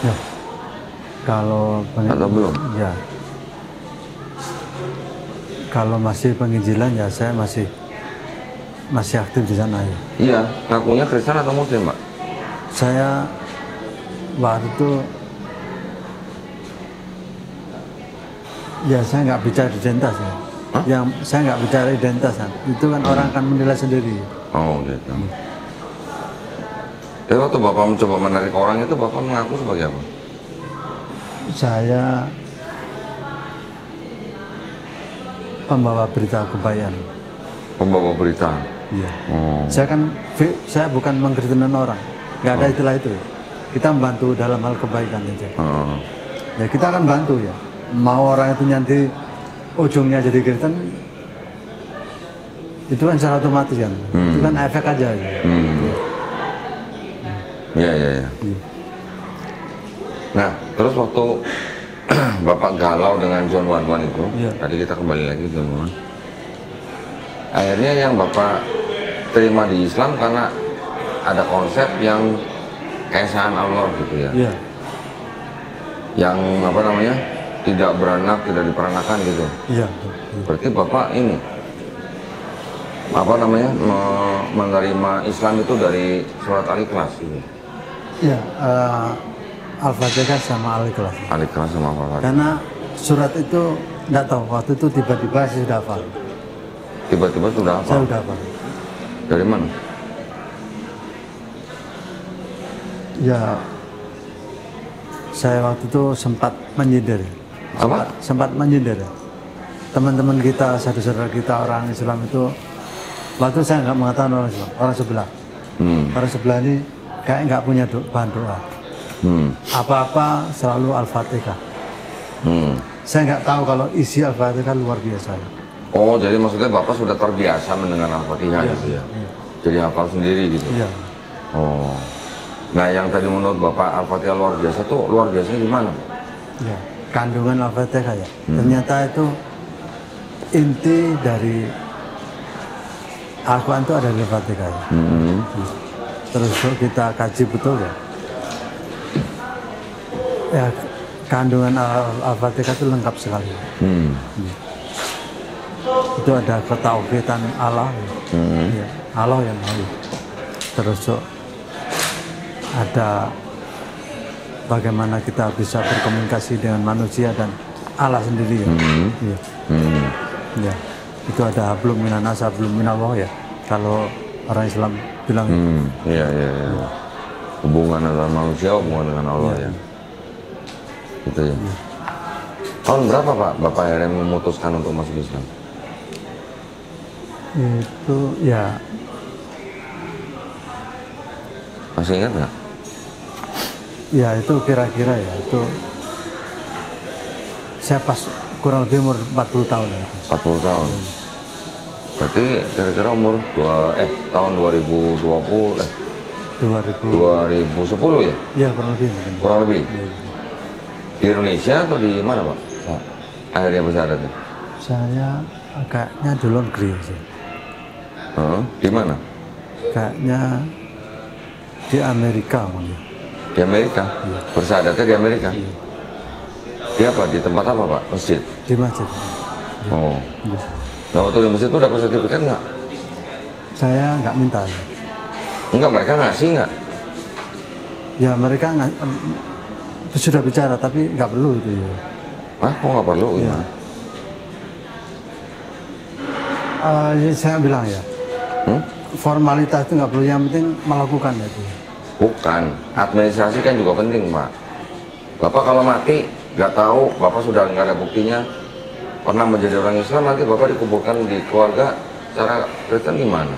Ya. Kalau Atau belum? Ya. Kalau masih penginjilan ya saya masih aktif di sana ya. Iya, ngakunya Kristen atau Muslim, Pak? Saya waktu itu ya saya nggak bicara identitas ya. Hah? Yang saya nggak bicara identitas kan. Itu kan orang akan menilai sendiri. Oh gitu. Tapi waktu Bapak mencoba menarik orang itu, Bapak mengaku sebagai apa? Saya pembawa berita kebaikan. Pembawa berita. Iya. Oh. Saya bukan mengkritikan orang. Nggak ada istilah itu. Kita membantu dalam hal kebaikan aja. Oh. Ya kita akan bantu ya. Mau orang itu nanti ujungnya jadi Kristen, itu kan secara otomatis kan. Itu kan efek aja. Ya. Iya. Nah, terus waktu Bapak galau dengan John Wan itu, Iya. tadi kita kembali lagi ke John Wan. Akhirnya yang Bapak terima di Islam karena ada konsep yang keesaan Allah gitu ya. Iya. Yang apa namanya? Tidak beranak, tidak diperanakan gitu. Iya. Berarti Bapak ini apa namanya? Menerima Islam itu dari surat Al-Ikhlas gitu. Iya. Al-Fatihah sama Al-Ikhlas. Al-Ikhlas sama Al-Fatihah. Karena surat itu nggak tahu waktu itu tiba-tiba saya sudah hafal. Tiba-tiba sudah apa? Saya sudah hafal. Dari mana? Ya, saya waktu itu sempat menyindir. Apa? Sempat menyindir. Teman-teman kita, saudara-saudara kita orang Islam itu, waktu saya nggak mengatakan orang Islam, orang sebelah. Orang sebelah ini kayak nggak punya bahan doa. Apa-apa selalu Al-Fatihah. Saya nggak tahu kalau isi Al-Fatihah luar biasa. Oh, jadi maksudnya Bapak sudah terbiasa mendengar Al-Fatihah Iya, gitu ya? iya. Jadi hafal sendiri gitu? Iya. Oh. Nah, yang tadi menurut Bapak Al-Fatihah luar biasa tuh luar biasanya gimana? Ya, kandungan Al-Fatihah ya. Ternyata itu inti dari Al-Quran itu ada di Al-Fatihah ya. Terus kita kaji betul ya. Ya, kandungan Al-Fatihah itu lengkap sekali. Itu ada ketauhidan Allah. Ya, Allah yang lain. Terus ada bagaimana kita bisa berkomunikasi dengan manusia dan Allah sendiri ya. Ya. Itu ada hablum minanas, hablum minallah ya. Kalau orang Islam bilang Iya. Hubungan antara manusia, hubungan dengan Allah ya. Gitu ya. Tahun berapa Pak Bapak akhirnya memutuskan untuk masuk Islam? itu ya Masih ingat nggak? ya itu kira-kira ya itu saya pas kurang lebih umur 40 tahun ya. 40 tahun. Berarti kira-kira umur tahun 2020 2010 ya? Ya kurang lebih mungkin. Kurang lebih. Di Indonesia atau di mana Pak? Akhirnya bersyaratnya. Saya agaknya di luar negeri sih. Di mana? Kayaknya di Amerika mungkin. Di Amerika? Bersyaratnya di Amerika? Di apa? Di tempat apa Pak? Masjid? Di masjid. Oh. Iya. Nah waktu di masjid itu dapat sertifikat nggak? Saya nggak minta. Enggak, mereka ngasih nggak? Ya mereka sudah bicara tapi nggak perlu itu ya. Hah? Kok nggak perlu? Iya. Gimana? Saya bilang ya, formalitas itu nggak perlu, yang penting melakukan itu. Bukan, administrasi kan juga penting Pak. Bapak kalau mati nggak tahu, Bapak sudah nggak ada buktinya pernah menjadi orang Islam, nanti Bapak dikuburkan di keluarga secara Kristen gimana?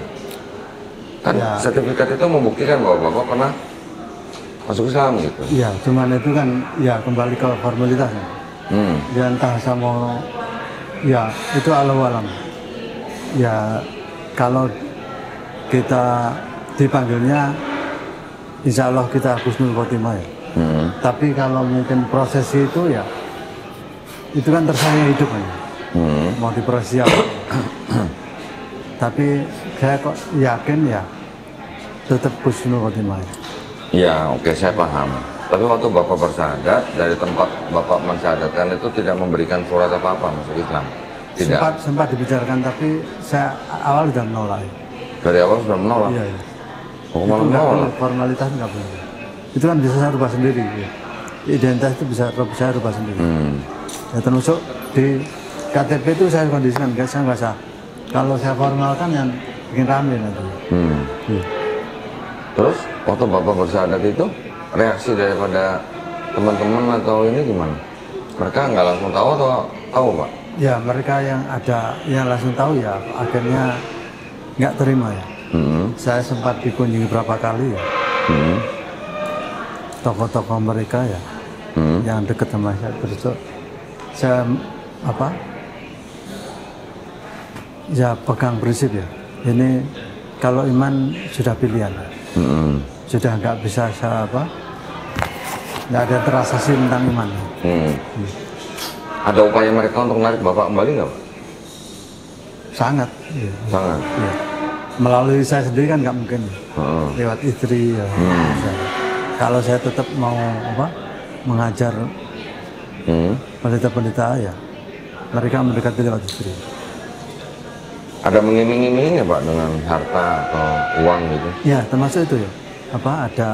Kan Ya. sertifikat itu membuktikan bahwa Bapak pernah masuk Islam gitu. Iya, cuman itu kan ya kembali ke formalitasnya. Ya entah sama ya itu alam. Ya kalau kita dipanggilnya insya Allah kita husnul khotimah ya. Tapi kalau mungkin prosesi itu ya itu kan tersayang hidup kan. motivasi apa. Tapi saya kok yakin ya tetap husnul khotimah. Ya, oke, saya paham. Tapi waktu Bapak bersyahadat, dari tempat Bapak mensyahadatkan itu tidak memberikan surat apa-apa masuk Islam? Tidak? Sempat dibicarakan, tapi saya awal sudah menolak. Dari awal sudah menolak? Iya, iya. Oh, Itu malah nggak menolak? boleh, formalitas nggak boleh. Itu kan bisa saya rubah sendiri. Ya. Identitas itu bisa saya rubah sendiri. Ya, termasuk di KTP itu saya kondisikan, saya nggak sah. Kalau saya formalkan yang bikin rame nanti. Iya. Terus, waktu Bapak bersyahadat itu, reaksi daripada teman-teman atau ini gimana? Mereka nggak langsung tahu atau tahu, Pak? Ya, mereka yang ada yang langsung tahu ya, akhirnya nggak terima ya. Saya sempat dikunjungi berapa kali ya. Tokoh-tokoh mereka ya, yang dekat sama saya. Terus saya apa? Ya pegang prinsip ya. Ini kalau iman sudah pilihan, sudah nggak bisa saya apa? Nggak ada terasasi tentang iman. Ada upaya mereka untuk menarik Bapak kembali nggak, Pak? Sangat. Ya. Sangat. Ya. Melalui saya sendiri kan nggak mungkin. Lewat istri ya. Kalau saya tetap mau apa? Mengajar pendeta-pendeta ya, mereka mendekati lewat istri. Ada mengiming-imingi nggak, Pak, dengan harta atau uang gitu? Ya, termasuk itu ya. Apa ada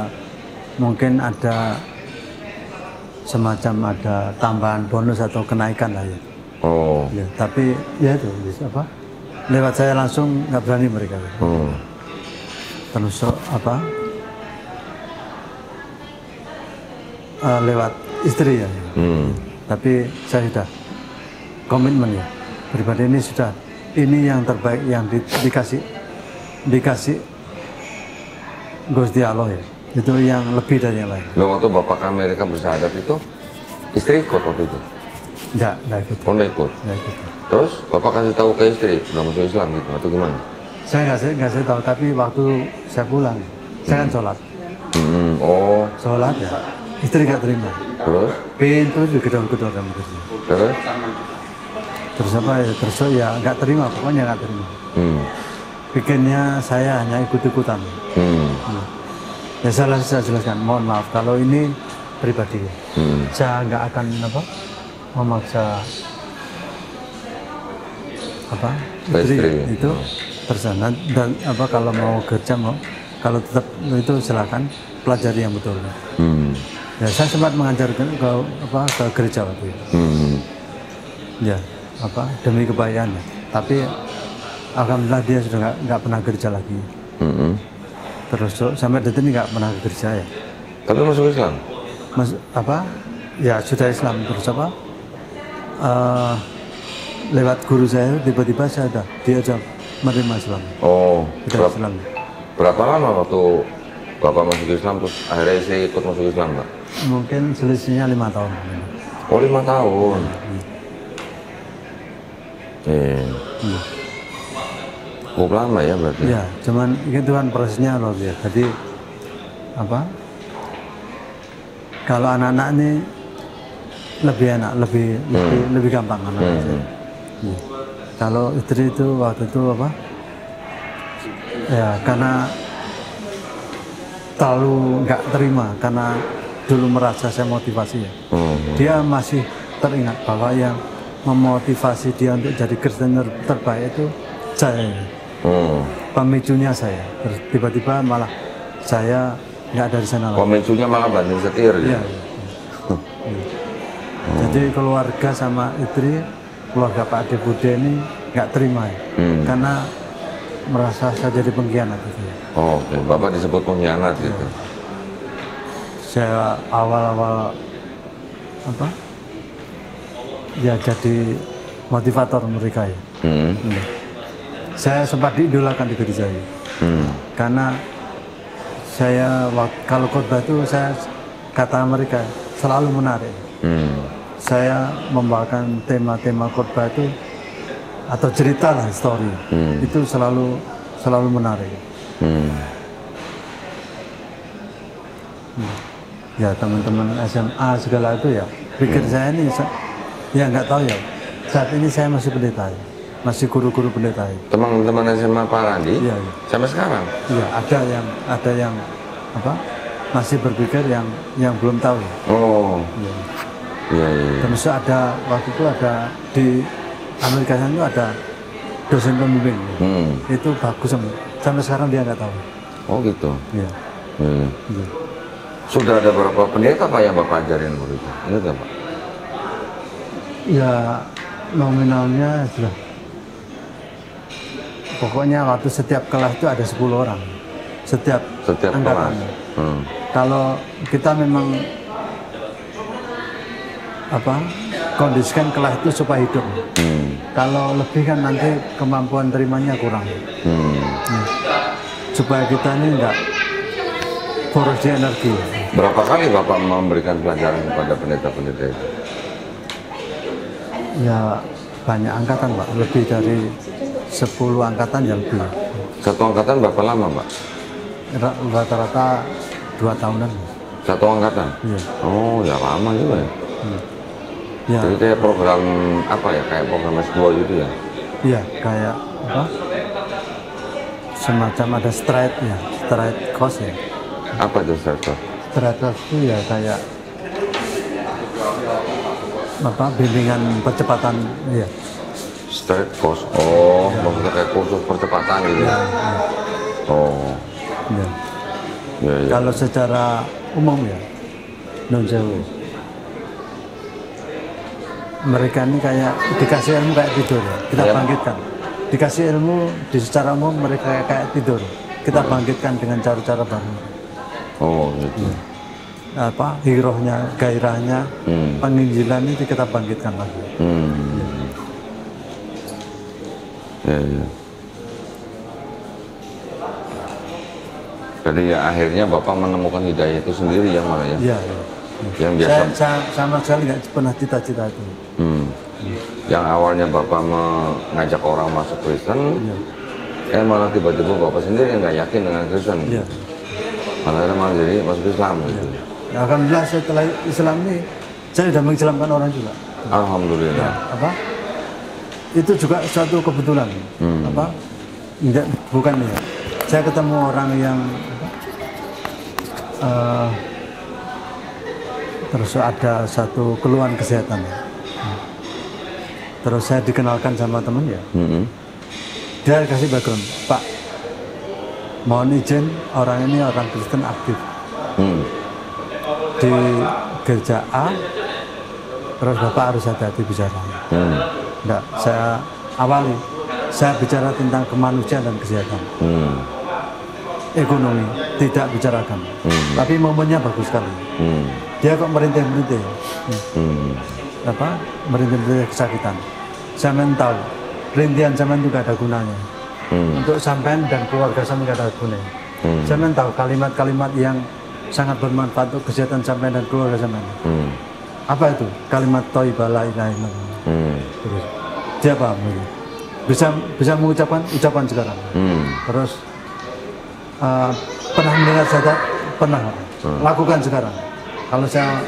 mungkin ada semacam ada tambahan bonus atau kenaikan lah ya. Oh. Ya, tapi ya itu apa? Lewat saya langsung nggak berani mereka. Terus apa? Lewat istri ya. Tapi saya sudah komitmen ya. Pribadi ini sudah ini yang terbaik yang dikasih Gusti Allah ya. Itu yang lebih dari yang lain. Loh, waktu Bapak ke Amerika bersyahadat itu, istri ikut waktu itu? Enggak ikut. Oh, nggak ikut? Nggak ikut. Terus Bapak kasih tahu ke istri, udah masuk Islam gitu, atau gimana? Saya nggak tahu, tapi waktu saya pulang, saya kan sholat. Oh. Sholat ya, istri nggak terima. Terus? Pintu digedor-gedor sama istri. Terus? Terus apa ya, terus ya nggak terima, pokoknya nggak terima. Bikinnya saya hanya ikut-ikutan. Ya saya jelaskan, mohon maaf kalau ini pribadi. Saya nggak akan apa memaksa apa istri itu terserah, dan apa kalau mau kerja mau kalau tetap itu silakan pelajari yang betul. Ya saya sempat mengajarkan ke gereja waktu itu. Ya apa demi kebaikannya, tapi alhamdulillah dia sudah nggak pernah kerja lagi. Terus sampai detik ini nggak pernah kerja ya. Tapi masuk Islam? Apa ya sudah Islam. Terus apa lewat guru saya tiba-tiba dia sudah menerima Islam. Oh, Islam. Berapa lama waktu Bapak masuk Islam terus akhirnya saya ikut masuk Islam, Pak? Mungkin selisihnya 5 tahun. Oh, 5 tahun. Cukup lama ya berarti? Ya, cuman itu kan prosesnya luar biasa. Jadi apa? Kalau anak-anak ini lebih enak, lebih gampang anak-anak. Ya. Kalau istri itu waktu itu apa? Ya karena terlalu nggak terima karena dulu merasa saya motivasi ya. Dia masih teringat bahwa yang memotivasi dia untuk jadi Kristen terbaik itu saya. Pemicunya saya. Terus tiba-tiba malah saya nggak ada di sana lagi. Pemicunya malah banting setir ya? Iya. Jadi keluarga sama istri, keluarga Pak Ade Bude ini nggak terima ya. Karena merasa saya jadi pengkhianat gitu ya. Oh, oke. Bapak disebut pengkhianat gitu. Saya awal-awal apa? Ya jadi motivator mereka ya. Saya sempat diidolakan di gereja ya. Karena saya kalau khotbah itu saya kata mereka selalu menarik. Saya membawakan tema-tema khotbah itu atau cerita lah story itu selalu menarik. Ya teman-teman SMA segala itu ya pikir saya ini ya nggak tahu ya Saat ini saya masih pendeta, ya. Masih guru-guru pendeta. Ya. Teman-teman SMA Pak Randi? Iya, iya. Sampai sekarang? Iya, ada yang apa? Masih berpikir yang belum tahu. Oh. Iya. Iya, iya. Termasuk ada waktu itu ada di Amerika sana itu ada dosen pembimbing. Ya. Itu bagus sampai sekarang dia nggak tahu. Oh gitu. Iya. Iya. Iya. Sudah ada berapa pendeta Pak yang Bapak ajarin waktu itu? Ingat nggak Pak? Ya nominalnya sudah. Pokoknya waktu setiap kelas itu ada 10 orang. Setiap angkatan. kelas. Kalau kita memang kondisikan kelas itu supaya hidup. Kalau lebih kan nanti kemampuan terimanya kurang. Supaya kita ini enggak boros di energi. Berapa kali Bapak memberikan pelajaran kepada pendeta-pendeta itu? Ya banyak angkatan Pak, lebih dari 10 angkatan ya lebih. Satu angkatan berapa lama Pak? Rata-rata 2 tahunan. Satu angkatan? Iya. Oh ya lama juga ya? Ya, Jadi kayak program apa ya? Kayak program S2 gitu ya? iya kayak apa? Semacam ada straight course ya. Apa itu sektor? Straight course itu ya kayak bimbingan percepatan ya. Straight course. Oh, maksudnya kayak kursus percepatan gitu ya? Oh, Ya. ya ya. Kalau secara umum ya non jauh. Mereka ini kayak dikasih ilmu kayak tidur ya. Kita Ya. bangkitkan. Dikasih ilmu di secara umum mereka kayak tidur. Kita bangkitkan dengan cara-cara baru. Oh gitu. Hirohnya, gairahnya, penginjilan itu kita bangkitkan lagi. Ya ya. Jadi ya akhirnya Bapak menemukan hidayah itu sendiri ya malah ya? Iya. Ya. Yang biasa. Saya sama sekali nggak pernah cita-cita itu. Yang awalnya Bapak mengajak orang masuk Kristen, malah tiba-tiba Bapak sendiri yang nggak yakin dengan Kristen. Iya. Malah jadi masuk Islam gitu. Ya, alhamdulillah setelah Islam ini saya sudah mengislamkan orang juga. Alhamdulillah. Itu juga suatu kebetulan. Enggak, bukan ya. Saya ketemu orang yang terus ada satu keluhan kesehatan. Terus saya dikenalkan sama teman ya. Dia kasih background, Pak, mohon izin orang ini orang Kristen aktif di gereja A, terus Bapak harus hati-hati bicara. Enggak, saya awali, saya bicara tentang kemanusiaan dan kesehatan. Ekonomi tidak bicarakan, tapi momennya bagus sekali. Dia kok merintih-merintih, merintih-merintih kesakitan. Sampean tahu, rintihan sampean juga ada gunanya. Untuk sampean dan keluarga sampean ada gunanya. Sampean tahu kalimat-kalimat yang sangat bermanfaat untuk kesehatan sampean dan keluarga sampean. Apa itu? Kalimat thayyibah la ilaha illallah. Terus dia paham gitu. Bisa mengucapkan ucapan sekarang. Terus pernah mendengar syahadat? Pernah. Lakukan sekarang. Kalau saya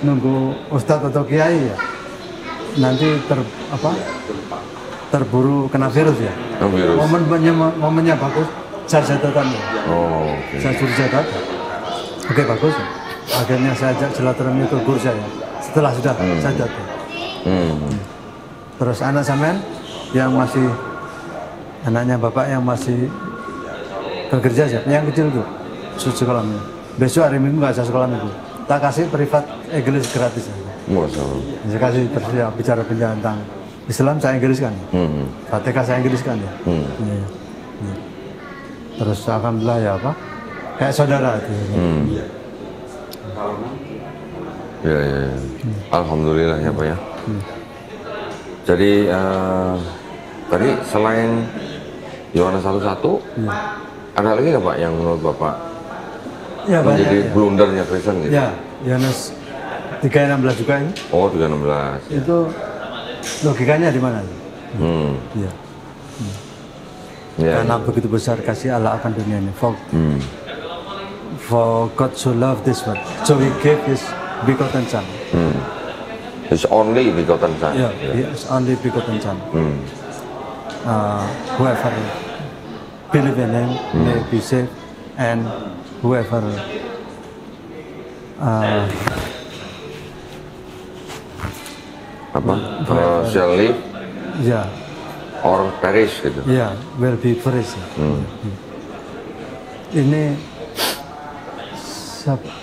nunggu ustadz atau kiai ya nanti terburu kena virus ya. Virus. Momennya bagus, saya syahadatan. Okay. Saya suruh syahadat. Oke, bagus. Akhirnya saya ajak silaturahmi ke guru saya. Setelah sudah syahadat. Terus anak sampean yang masih anaknya bapak yang masih bekerja siapa? Yang kecil tuh sekolah minggu. Besok hari Minggu nggak usah sekolah minggu. Tak kasih privat English gratis. Saya kasih bicara tentang Islam saya Inggris kan. Fatihah saya Inggris kan ya. Terus alhamdulillah ya kayak saudara itu. Ya. Alhamdulillah ya Pak ya. Jadi tadi selain Yohanes 1:1 ada lagi nggak Pak yang menurut Bapak menjadi blundernya Kristen gitu? Ya, Yohanes 3:16 juga ini. Oh 3:16. Itu logikanya di mana? Ya. Karena begitu besar kasih Allah akan dunia ini. For God so loved this world, so He gave His begotten Son. His only begotten son. Yeah, His only begotten Son. Whoever believe in Him may be saved, and whoever Shall live yeah, or perish gitu. will be perished. Ini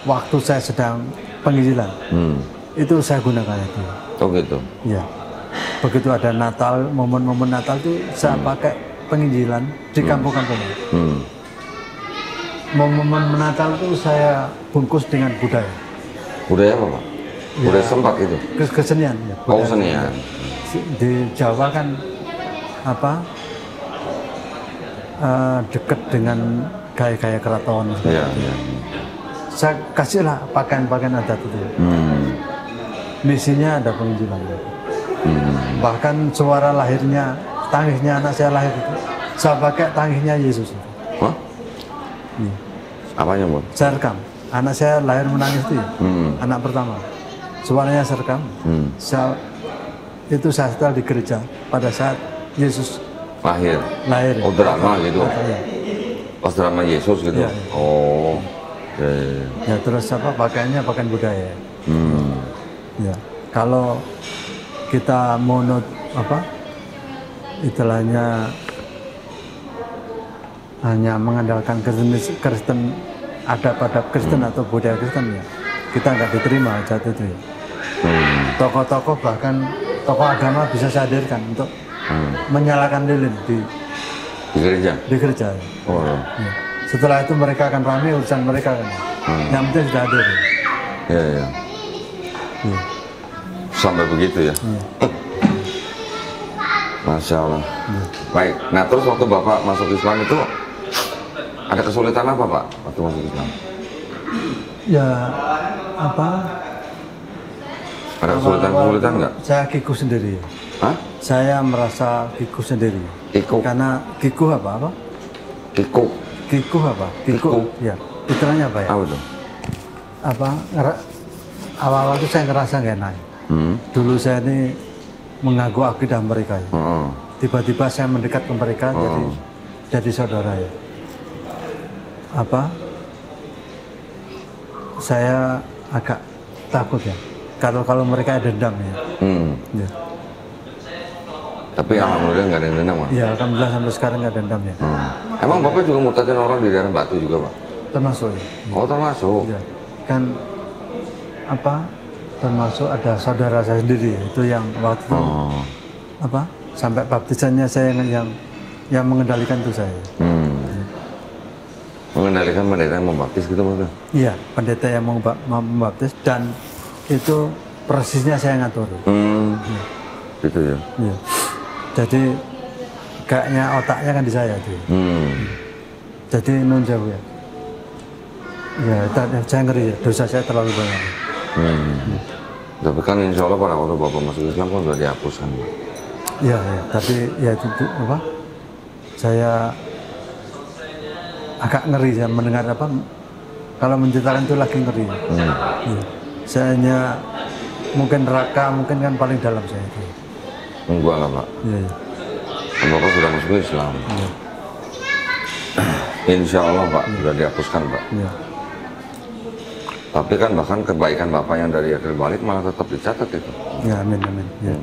waktu saya sedang penginjilan, itu saya gunakan itu. Oh gitu. Ya, begitu ada Natal, momen-momen Natal itu saya pakai penginjilan di kampung-kampung. Momen Natal itu saya bungkus dengan budaya. Budaya apa, Pak? Budaya sempat itu. Kesenian. Ya, oh, kesenian. Di Jawa kan dekat dengan gaya-gaya keraton. Iya. Saya kasihlah pakaian-pakaian adat itu. Misinya ada penginjilan. Bahkan suara lahirnya, tangisnya anak saya lahir itu, saya pakai tangisnya Yesus. Hah? Apanya, Bu? Saya rekam. Anak saya lahir menangis itu ya, anak pertama. Suaranya saya rekam. Itu saya setel di gereja pada saat Yesus lahir. Oh, drama gitu. Ya. Pas drama Yesus gitu. Ya. Oh. Ya terus pakaiannya pakaian budaya. Ya. Kalau kita monot istilahnya hanya mengandalkan Kristen, adab-adab Kristen atau budaya Kristen, ya kita nggak diterima saat itu ya. Tokoh-tokoh bahkan tokoh agama bisa saya hadirkan untuk menyalakan lilin di gereja. Oh. Ya. Setelah itu mereka akan ramai urusan mereka kan. Yang penting sudah hadir. Ya. Sampai begitu ya. Masya Allah. Baik. Nah terus waktu Bapak masuk Islam itu ada kesulitan apa, Pak, waktu masuk Islam? Ya Ada kesulitan nggak? Saya kiku sendiri. Hah? Saya merasa kiku sendiri. Kiku? Karena kiku apa? Kiku. Kiku apa? Kiku. Ya. Istilahnya apa ya? Apa tuh? Awal-awal itu saya ngerasa nggak enak. Dulu saya ini mengaku akidah mereka ya. Tiba-tiba saya mendekat ke mereka jadi saudara ya. Saya agak takut ya. Kalau mereka ada dendam ya. Ya. Tapi alhamdulillah nggak ada yang dendam, Pak. Ya, alhamdulillah sampai sekarang nggak ada dendam ya. Emang Bapak juga murtadin orang di daerah Batu juga, Pak? Termasuk ya. Oh, termasuk. Ya. Kan termasuk ada saudara saya sendiri itu yang waktu itu sampai baptisannya saya yang mengendalikan itu saya. Mengendalikan pendeta yang membaptis gitu, Pak? Iya, pendeta yang membaptis dan itu persisnya saya ngatur. Gitu ya. Iya. Jadi kayaknya otaknya kan di saya tuh. Jadi nun jauh ya. Ya, saya ngeri ya, dosa saya terlalu banyak. Tapi kan insya Allah pada waktu Bapak masuk Islam kan sudah dihapuskan. Iya, tapi ya itu saya agak ngeri ya mendengar kalau menceritakan itu lagi ngeri. Ya. Saya hanya mungkin neraka mungkin kan paling dalam saya itu. Enggak lah, Pak. Iya. Bapak sudah masuk Islam. Iya. Insya Allah, Pak, sudah dihapuskan, Pak. Iya. Tapi kan bahkan kebaikan Bapak yang dari akhir balik malah tetap dicatat itu. Ya, amin. Ya.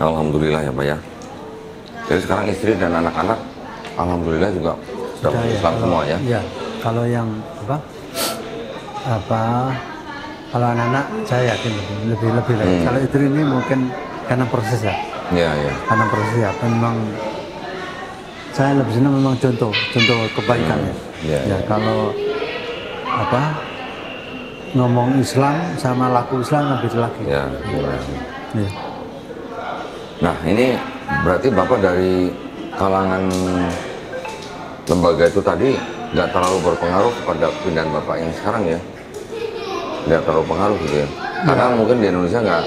Alhamdulillah ya, Pak ya. Jadi sekarang istri dan anak-anak alhamdulillah juga sudah masuk Islam semua ya. Iya. Kalau yang kalau anak-anak saya yakin lebih lagi. Kalau istri ini mungkin karena proses ya. Iya. Karena proses ya. Memang saya lebih senang memang contoh kebaikan ya. Ya. Kalau ngomong Islam sama laku Islam lebih lagi. Ya. Ya. Nah ini berarti Bapak dari kalangan lembaga itu tadi nggak terlalu berpengaruh pada pindahan Bapak yang sekarang ya? Nggak terlalu pengaruh gitu ya? Karena mungkin di Indonesia nggak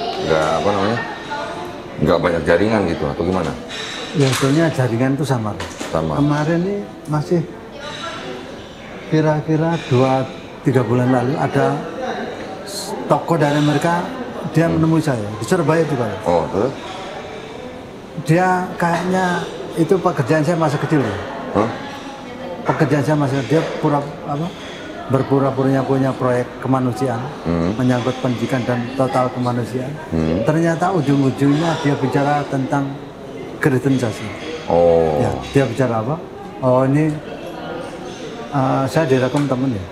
banyak jaringan gitu atau gimana? Ya sebetulnya jaringan itu sama. Kemarin ini masih kira-kira 2-3 bulan lalu ada toko dari Amerika, dia menemui saya di Surabaya juga. Oh, terus? Dia kayaknya itu pekerjaan saya masa kecil ya. Hah? Pekerjaan saya masa dia berpura-puranya punya proyek kemanusiaan, menyangkut pendidikan dan total kemanusiaan. Ternyata ujung-ujungnya dia bicara tentang kristenisasi. Oh. Ya, dia bicara apa? Oh ini saya direkom temen ya.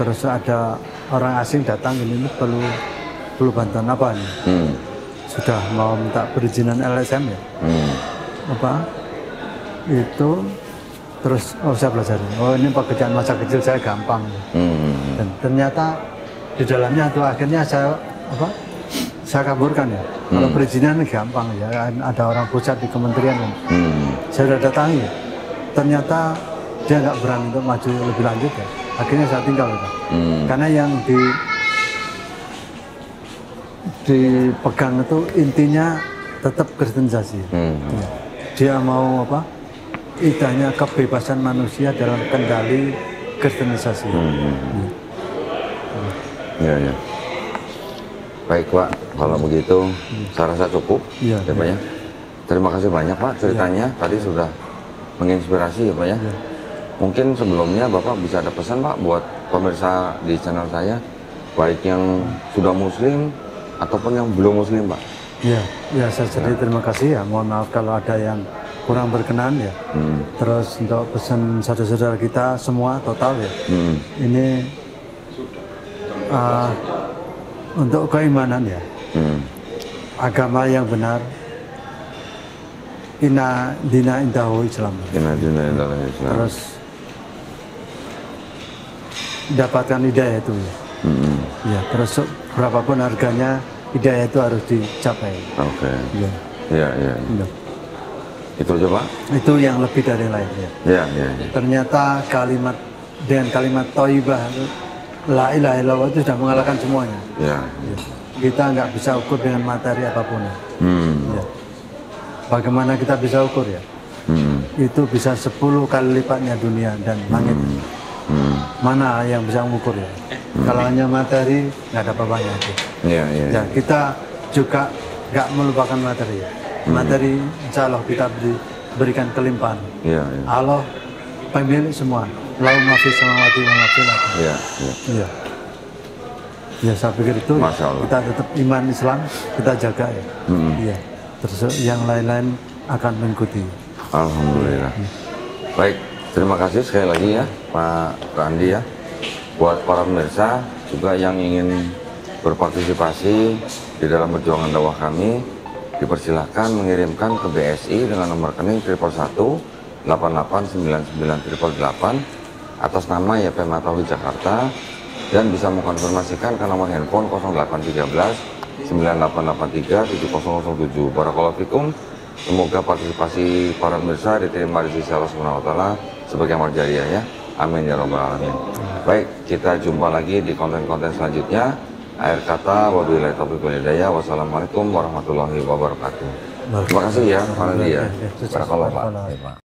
Terus ada orang asing datang ini perlu bantuan apa nih? Sudah mau minta perizinan LSM ya? Apa? Itu terus saya belajar. Oh ini pekerjaan masa kecil saya gampang. Dan ternyata di dalamnya tuh akhirnya saya kabulkan ya. Kalau perizinan gampang ya, ada orang pusat di kementerian kan. Saya sudah datangi. Ternyata dia nggak berani untuk maju lebih lanjut ya. Akhirnya saya tinggal ya. Karena yang dipegang itu intinya tetap kristenisasi. Ya. Dia mau idenya kebebasan manusia dalam kendali kristenisasi. Ya. Baik Pak, kalau begitu saya rasa cukup ya Pak ya. Terima kasih banyak Pak ceritanya, tadi sudah menginspirasi ya Pak ya. Mungkin sebelumnya Bapak bisa ada pesan Pak buat pemirsa di channel saya, baik yang sudah muslim ataupun yang belum muslim Pak. Ya saya sendiri terima kasih ya, mohon maaf kalau ada yang kurang berkenan ya. Terus untuk pesan saudara-saudara kita semua total ya, ini untuk keimanan ya, agama yang benar, inna dina indahu Islam. Inna dina indahu Islam. Terus dapatkan hidayah itu ya. Ya, terus berapapun harganya hidayah itu harus dicapai. Oke. Ya. Ya. Itu aja Pak? Itu yang lebih dari lain ya. Ya. Ternyata dengan kalimat thayyibah la ilaha illallah itu sudah mengalahkan semuanya. Ya. Kita nggak bisa ukur dengan materi apapun. Ya. Bagaimana kita bisa ukur ya? Itu bisa 10 kali lipatnya dunia dan langit. Mana yang bisa mengukur ya? Kalau hanya materi nggak ada apa-apanya itu. Ya, kita juga nggak melupakan materi ya. Materi insya Allah kita berikan kelimpahan. Allah pemilik semua. Lau mafis sama mati mafil. Ya saya pikir itu kita tetap iman Islam kita jaga ya. Terus yang lain-lain akan mengikuti. Alhamdulillah. Baik, terima kasih sekali lagi ya Pak Randi ya. Buat para pemirsa juga yang ingin berpartisipasi di dalam perjuangan dakwah kami, dipersilahkan mengirimkan ke BSI dengan nomor rekening 111 8899 atas nama YP Matawi Jakarta, dan bisa mengkonfirmasikan ke nomor handphone 0813 9883 7007. Barakallahu fikum. Semoga partisipasi para pemirsa diterima di sisi Allah Subhanahu wa taala sebagai amal jariah ya. Amin ya rabbal alamin. Baik, kita jumpa lagi di konten-konten selanjutnya. Akhir kata, wabillahi taufiq wal hidayah. Wassalamualaikum warahmatullahi wabarakatuh. Terima kasih ya, Pak Randi ya. Barakallahu Pak.